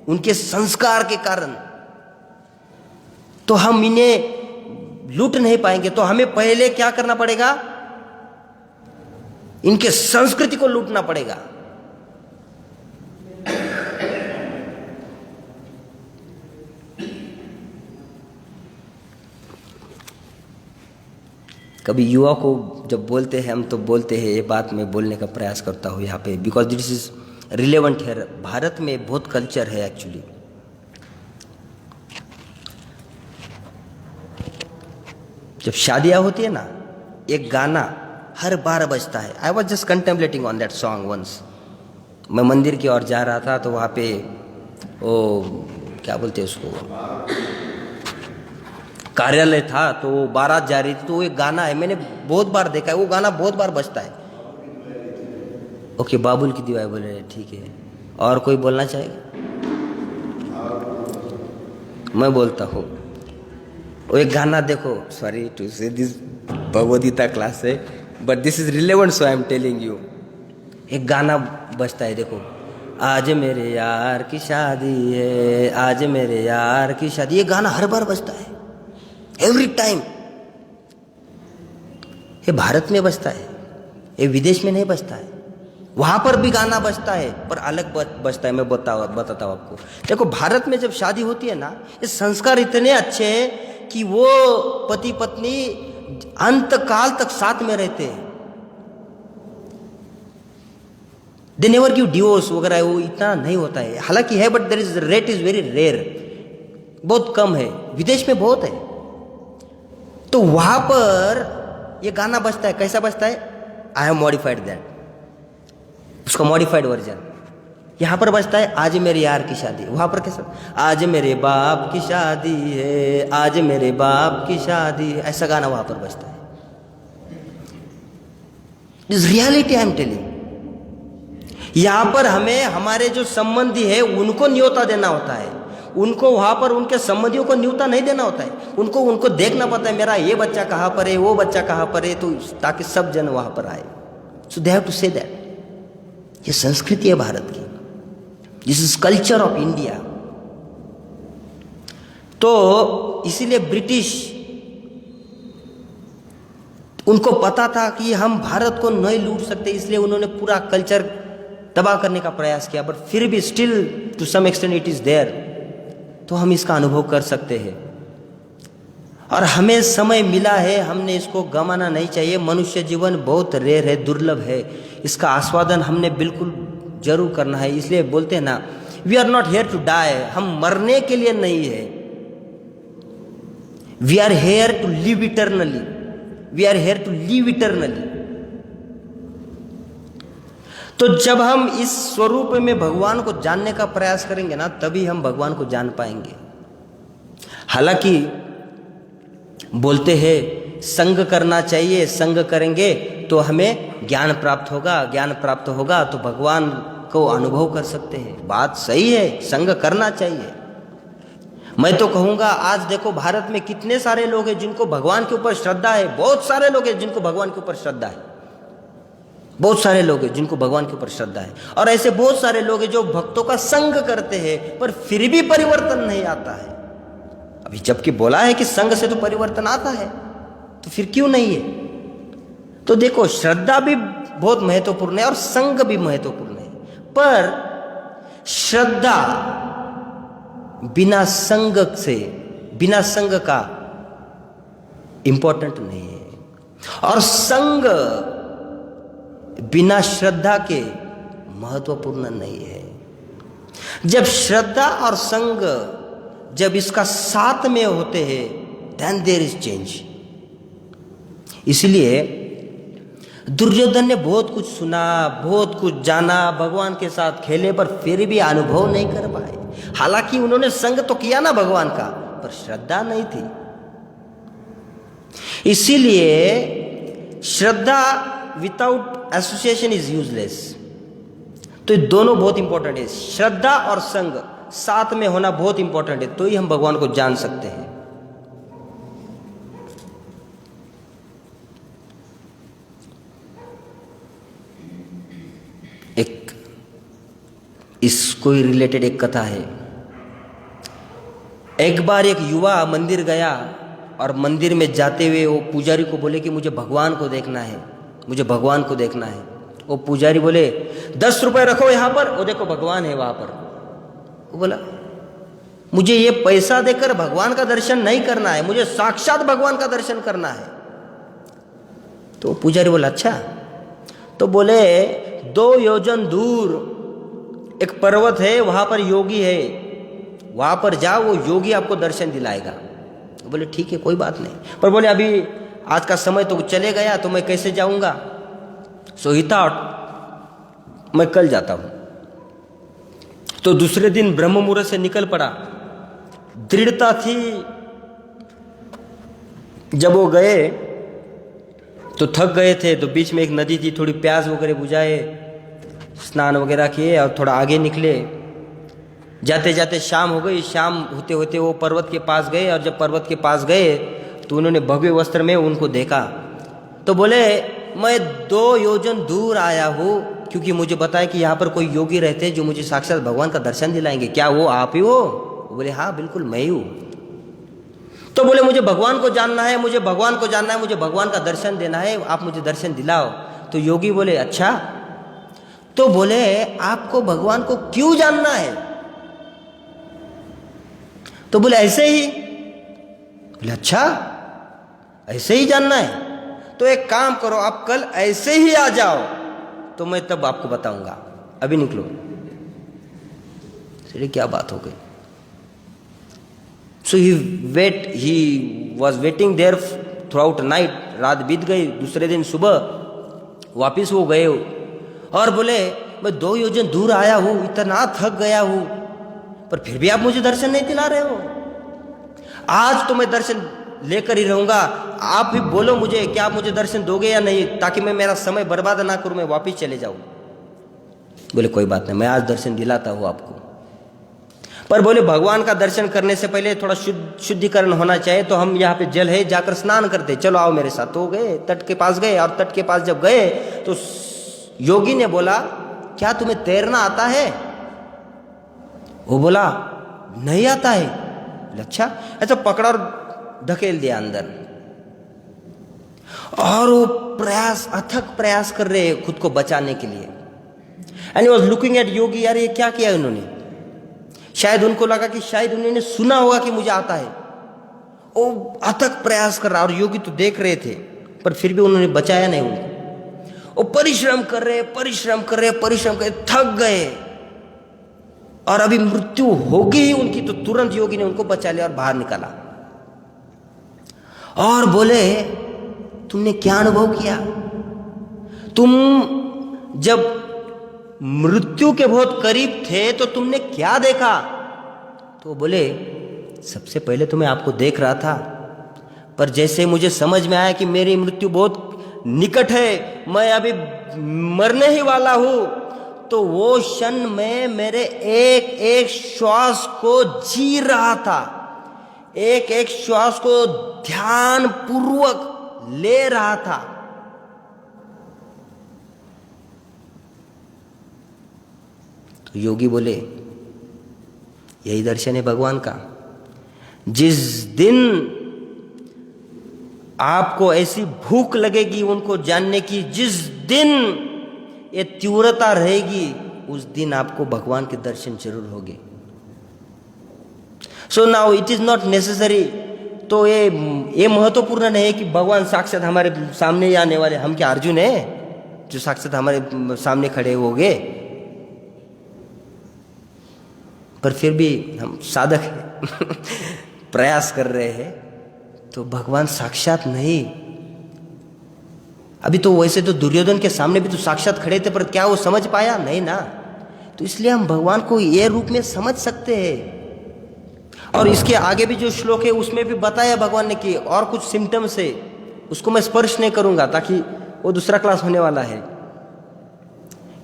उनके संस्कार के कारण, तो हम इन्हें लूट नहीं पाएंगे। तो हमें पहले क्या करना पड़ेगा? इनके संस्कृति को लूटना पड़ेगा। कभी युवा को जब बोलते हैं हम, तो बोलते हैं, ये बात मैं बोलने का प्रयास करता हूँ यहाँ पे, बिकॉज दिस इज रिलेवेंट है। भारत में बहुत कल्चर है एक्चुअली। जब शादियाँ होती है ना, एक गाना हर बार बजता है। I was just contemplating on that song once. मैं मंदिर की ओर जा रहा था, तो वहाँ पे वो क्या बोलते हैं उसको, कार्यालय था, तो वो बारात जा रही थी, तो वो एक गाना है, मैंने बहुत बार देखा है, वो गाना बहुत बार बजता है। ओके, बाबुल की दीवार बोल रहे हैं, ठीक है। और कोई बोलना चाहेगा? मैं बोलता हूँ, वो एक गाना देखो, सॉरी टू से दिस भगवद गीता क्लास है, but this is relevant so I am telling you. एक गाना बजता है, देखो, आज मेरे यार की शादी है, आज मेरे यार की शादी। ये गाना हर बार बजता है, एवरी टाइम। ये भारत में बजता है, ये विदेश में नहीं बजता है। वहां पर भी गाना बजता है पर अलग बजता है। मैं बताता हूँ आपको। देखो, भारत में जब शादी होती है ना, ये संस्कार इतने अच्छे हैं कि वो पति पत्नी अंत काल तक साथ में रहते हैं। दे नेवर गिव डिवोर्स वगैरह, वो इतना नहीं होता है। हालांकि है, but there is rate is very rare, बहुत कम है। विदेश में बहुत है। तो वहां पर ये गाना बजता है। कैसा बजता है? आई हैव मॉडिफाइड दैट, उसका मॉडिफाइड वर्जन। यहां पर बजता है आज मेरे यार की शादी। वहां पर कैसा? आज मेरे बाप की शादी है, आज मेरे बाप की शादी है। ऐसा गाना वहां पर बजता है। This reality I am telling. यहां पर हमें हमारे जो संबंधी है उनको न्योता देना होता है। उनको वहां पर उनके संबंधियों को न्योता नहीं देना होता है। उनको देखना पड़ता है, मेरा ये बच्चा कहां पर है, वो बच्चा कहां पर है, तो ताकि सब जन वहां पर आए। So they have to say that. ये संस्कृति है भारत की। This is culture of India. तो इसीलिए ब्रिटिश, उनको पता था कि हम भारत को नहीं लूट सकते, इसलिए उन्होंने पूरा कल्चर तबाह करने का प्रयास किया। बट फिर भी still to some extent it is there. तो हम इसका अनुभव कर सकते हैं। और हमें समय मिला है, हमने इसको गंवाना नहीं चाहिए। मनुष्य जीवन बहुत रेयर है, दुर्लभ है। इसका आस्वादन हमने बिल्कुल जरूर करना है। इसलिए बोलते हैं ना, we are not here to die. हम मरने के लिए नहीं है, we are here to live eternally. We are here to live eternally. तो जब हम इस स्वरूप में भगवान को जानने का प्रयास करेंगे ना, तभी हम भगवान को जान पाएंगे। हालांकि बोलते हैं संग करना चाहिए, संग करेंगे तो हमें ज्ञान प्राप्त होगा, ज्ञान प्राप्त होगा तो भगवान को अनुभव कर सकते हैं। बात सही है, संग करना चाहिए। मैं तो कहूँगा, आज देखो भारत में कितने सारे लोग हैं जिनको भगवान के ऊपर श्रद्धा है। बहुत सारे लोग हैं जिनको भगवान के ऊपर श्रद्धा है। बहुत सारे लोग हैं जिनको भगवान के ऊपर श्रद्धा है। और ऐसे बहुत सारे लोग हैं जो भक्तों का संग करते हैं पर फिर भी परिवर्तन नहीं आता है। अभी जबकि बोला है कि संग से तो परिवर्तन आता है, तो फिर क्यों नहीं है? तो देखो, श्रद्धा भी बहुत महत्वपूर्ण है और संग भी महत्वपूर्ण है। पर श्रद्धा बिना संग का इंपॉर्टेंट नहीं है, और संग बिना श्रद्धा के महत्वपूर्ण नहीं है। जब श्रद्धा और संग जब इसका साथ में होते हैं, देन देयर इज चेंज। इसलिए दुर्योधन ने बहुत कुछ सुना, बहुत कुछ जाना, भगवान के साथ खेले, पर फिर भी अनुभव नहीं कर पाए। हालांकि उन्होंने संग तो किया ना भगवान का, पर श्रद्धा नहीं थी। इसीलिए श्रद्धा विदाउट एसोसिएशन इज यूजलेस। तो ये दोनों बहुत इंपॉर्टेंट है। श्रद्धा और संग साथ में होना बहुत इंपॉर्टेंट है, तो ही हम भगवान को जान सकते हैं। एक इसको रिलेटेड एक कथा है। एक बार एक युवा मंदिर गया और मंदिर में जाते हुए वो पुजारी को बोले कि मुझे भगवान को देखना है, मुझे भगवान को देखना है। वो पुजारी बोले 10 रुपए रखो यहाँ पर, वो देखो भगवान है वहां पर। वो बोला मुझे ये पैसा देकर भगवान का दर्शन नहीं करना है, मुझे साक्षात भगवान का दर्शन करना है। तो पुजारी बोला अच्छा। तो बोले 2 योजन दूर एक पर्वत है, वहां पर योगी है, वहां पर जाओ, वो योगी आपको दर्शन दिलाएगा। बोले ठीक है, कोई बात नहीं। पर बोले अभी आज का समय तो चले गया, तो मैं कैसे जाऊंगा? सो ही थॉट मैं कल जाता हूं। तो दूसरे दिन ब्रह्म मुहूर्त से निकल पड़ा। दृढ़ता थी। जब वो गए तो थक गए थे, तो बीच में एक नदी थी, थोड़ी प्यास वगैरह बुझाए, स्नान वगैरह किए और थोड़ा आगे निकले। जाते जाते शाम हो गई। शाम होते होते वो पर्वत के पास गए, और जब पर्वत के पास गए तो उन्होंने भव्य वस्त्र में उनको देखा। तो बोले मैं 2 योजन दूर आया हूँ, क्योंकि मुझे बताया कि यहाँ पर कोई योगी रहते हैं जो मुझे साक्षात भगवान का दर्शन दिलाएंगे। क्या वो आप ही हो? वो बोले हाँ बिल्कुल मैं ही हूँ। तो बोले मुझे भगवान को जानना है, मुझे भगवान को जानना है, मुझे भगवान का दर्शन देना है, आप मुझे दर्शन दिलाओ। तो योगी बोले अच्छा। तो बोले आपको भगवान को क्यों जानना है? तो बोले ऐसे ही। बोले अच्छा ऐसे ही जानना है, तो एक काम करो आप कल ऐसे ही आ जाओ, तो मैं तब आपको बताऊंगा, अभी निकलो। चलिए क्या बात हो गई। So he was waiting there throughout night. रात बीत गई, दूसरे दिन सुबह वापिस वो गए और बोले मैं 2 योजन दूर आया हूं, इतना थक गया हूं, पर फिर भी आप मुझे दर्शन नहीं दिला रहे हो। आज तो मैं दर्शन लेकर ही रहूंगा, आप भी बोलो मुझे क्या आप मुझे दर्शन दोगे या नहीं, ताकि मैं मेरा समय बर्बाद ना करूं, मैं वापिस चले जाऊं। बोले कोई बात नहीं, मैं आज दर्शन दिलाता हूं आपको। पर बोले भगवान का दर्शन करने से पहले थोड़ा शुद्धिकरण होना चाहिए, तो हम यहाँ पे जल है जाकर स्नान करते, चलो आओ मेरे साथ। तो गए, तट के पास गए, और तट के पास जब गए तो योगी ने बोला क्या तुम्हें तैरना आता है? वो बोला नहीं आता है। अच्छा ऐसा पकड़ा और धकेल दिया अंदर, और वो प्रयास, अथक प्रयास कर रहे खुद को बचाने के लिए। And he was looking at yogi, यार ये क्या किया उन्होंने। शायद उनको लगा कि शायद उन्होंने सुना होगा कि मुझे आता है। वो अथक प्रयास कर रहा, और योगी तो देख रहे थे, पर फिर भी उन्होंने बचाया नहीं उनको। वो परिश्रम कर रहे, थक गए, और अभी मृत्यु होगी ही उनकी, तो तुरंत योगी ने उनको बचा लिया और बाहर निकाला। और बोले तुमने क्या अनुभव किया? तुम जब मृत्यु के बहुत करीब थे तो तुमने क्या देखा? तो बोले सबसे पहले तो मैं आपको देख रहा था, पर जैसे मुझे समझ में आया कि मेरी मृत्यु बहुत निकट है, मैं अभी मरने ही वाला हूं, तो वो क्षण में मेरे एक एक श्वास को जी रहा था, एक एक श्वास को ध्यान पूर्वक ले रहा था। तो योगी बोले यही दर्शन है भगवान का। जिस दिन आपको ऐसी भूख लगेगी उनको जानने की, जिस दिन ये तीव्रता रहेगी, उस दिन आपको भगवान के दर्शन जरूर होंगे। So now it is not necessary. तो ये महत्वपूर्ण नहीं है कि भगवान साक्षात हमारे सामने ही आने वाले। हम क्या अर्जुन है जो साक्षात हमारे सामने खड़े होंगे? पर फिर भी हम साधक हैं प्रयास कर रहे हैं, तो भगवान साक्षात नहीं। अभी तो वैसे तो दुर्योधन के सामने भी तो साक्षात खड़े थे, पर क्या वो समझ पाया? नहीं ना। तो इसलिए हम भगवान को ये रूप में समझ सकते हैं। और इसके आगे भी जो श्लोक है उसमें भी बताया भगवान ने कि और कुछ सिम्टम्स है, उसको मैं स्पर्श नहीं करूंगा, ताकि वो दूसरा क्लास होने वाला है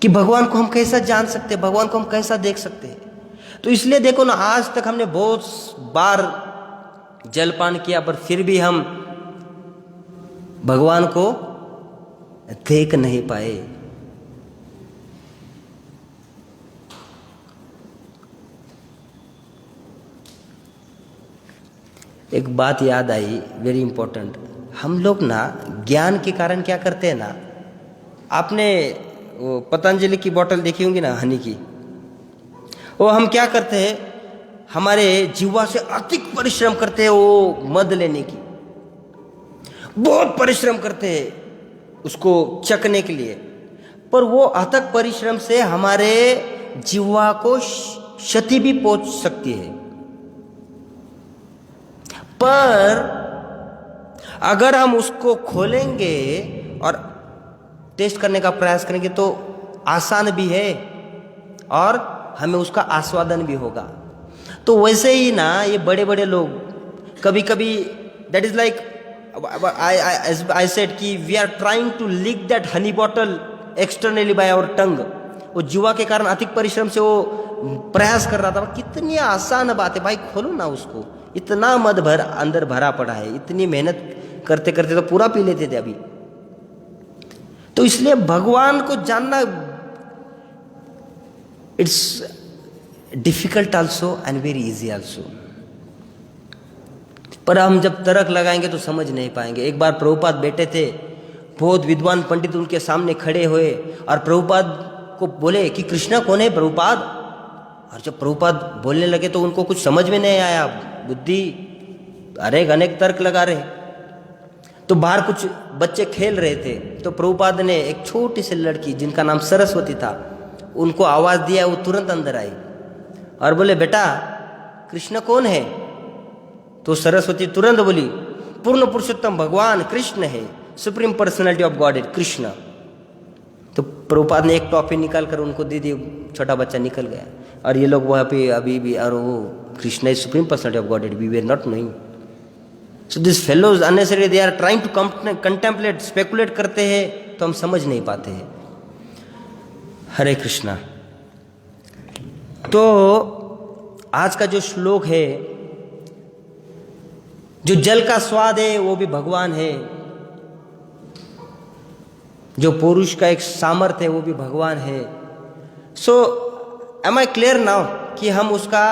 कि भगवान को हम कैसा जान सकते हैं, भगवान को हम कैसा देख सकते हैं। तो इसलिए देखो ना, आज तक हमने बहुत बार जलपान किया, पर फिर भी हम भगवान को देख नहीं पाए। एक बात याद आई, वेरी इंपॉर्टेंट। हम लोग ना ज्ञान के कारण क्या करते हैं ना, आपने वो पतंजलि की बोतल देखी होंगी ना, हनी की। वो हम क्या करते हैं, हमारे जीवा से अधिक परिश्रम करते हैं वो मद लेने की, बहुत परिश्रम करते हैं उसको चखने के लिए, पर वो अथक परिश्रम से हमारे जीवा को क्षति भी पहुंच सकती है। पर अगर हम उसको खोलेंगे और टेस्ट करने का प्रयास करेंगे तो आसान भी है और हमें उसका आस्वादन भी होगा। तो वैसे ही ना ये बड़े बड़े लोग कभी कभी, that is like I said कि we are trying to lick that honey bottle externally by our tongue. वो जुआ के कारण अधिक परिश्रम से वो प्रयास कर रहा था। कितनी आसान बात है भाई, खोलो ना उसको, इतना मद भर अंदर भरा पड़ा है, इतनी मेहनत करते करते तो पूरा पी लेते थे अभी। तो इसलिए भगवान को जानना it's difficult also and very easy also. पर हम जब तर्क लगाएंगे तो समझ नहीं पाएंगे। एक बार प्रभुपाद बैठे थे, बहुत विद्वान पंडित उनके सामने खड़े हुए और प्रभुपाद को बोले कि कृष्णा कौन है प्रभुपाद। और जब प्रभुपाद बोलने लगे तो उनको कुछ समझ में नहीं आया, बुद्धि अनेक तर्क लगा रहे। तो बाहर कुछ बच्चे खेल रहे थे, तो प्रभुपाद ने एक छोटी सी लड़की जिनका नाम सरस्वती था, उनको आवाज दिया, वो तुरंत अंदर आई और बोले बेटा कृष्ण कौन है। तो सरस्वती तुरंत बोली पूर्ण पुरुषोत्तम भगवान कृष्ण है, supreme personality of God Krishna. तो प्रभुपाद ने एक टॉफी निकाल कर उनको दे दी, छोटा बच्चा निकल गया। और ये लोग वहाँ पे अभी भी, और वो Krishna is supreme personality of God, we were not knowing. So this fellows unnecessary they are trying to contemplate, speculate करते हैं तो हम समझ नहीं पाते हैं। हरे कृष्णा। तो आज का जो श्लोक है, जो जल का स्वाद है वो भी भगवान है, जो पुरुष का एक सामर्थ्य है वो भी भगवान है। सो एम आई क्लियर नाउ कि हम उसका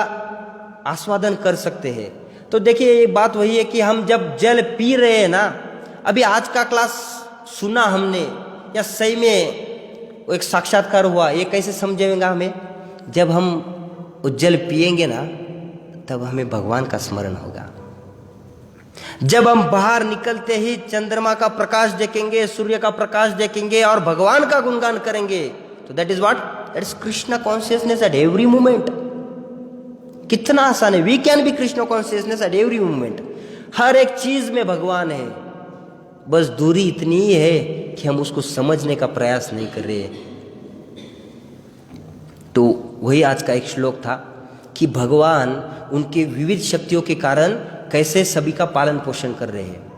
आस्वादन कर सकते हैं। तो देखिए ये बात वही है कि हम जब जल पी रहे हैं ना, अभी आज का क्लास सुना हमने या सही में वो एक साक्षात्कार हुआ, ये कैसे समझेगा हमें? जब हम वो जल पिएंगे ना तब हमें भगवान का स्मरण होगा। जब हम बाहर निकलते ही चंद्रमा का प्रकाश देखेंगे, सूर्य का प्रकाश देखेंगे और भगवान का गुणगान करेंगे, तो that is what? That is Krishna consciousness at every moment. कितना आसान है, we can be Krishna consciousness at every moment. हर एक चीज में भगवान है, बस दूरी इतनी ही है कि हम उसको समझने का प्रयास नहीं कर रहे। तो वही आज का एक श्लोक था कि भगवान उनके विविध शक्तियों के कारण कैसे सभी का पालन पोषण कर रहे हैं।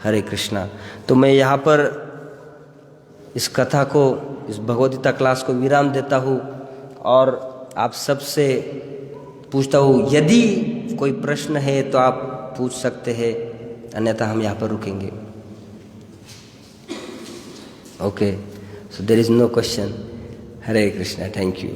हरे कृष्णा। तो मैं यहाँ पर इस कथा को, इस भगवद्गीता क्लास को विराम देता हूँ और आप सबसे पूछता हूँ, यदि कोई प्रश्न है तो आप पूछ सकते हैं, अन्यथा हम यहाँ पर रुकेंगे। Okay, so there is no question. Hare Krishna, thank you.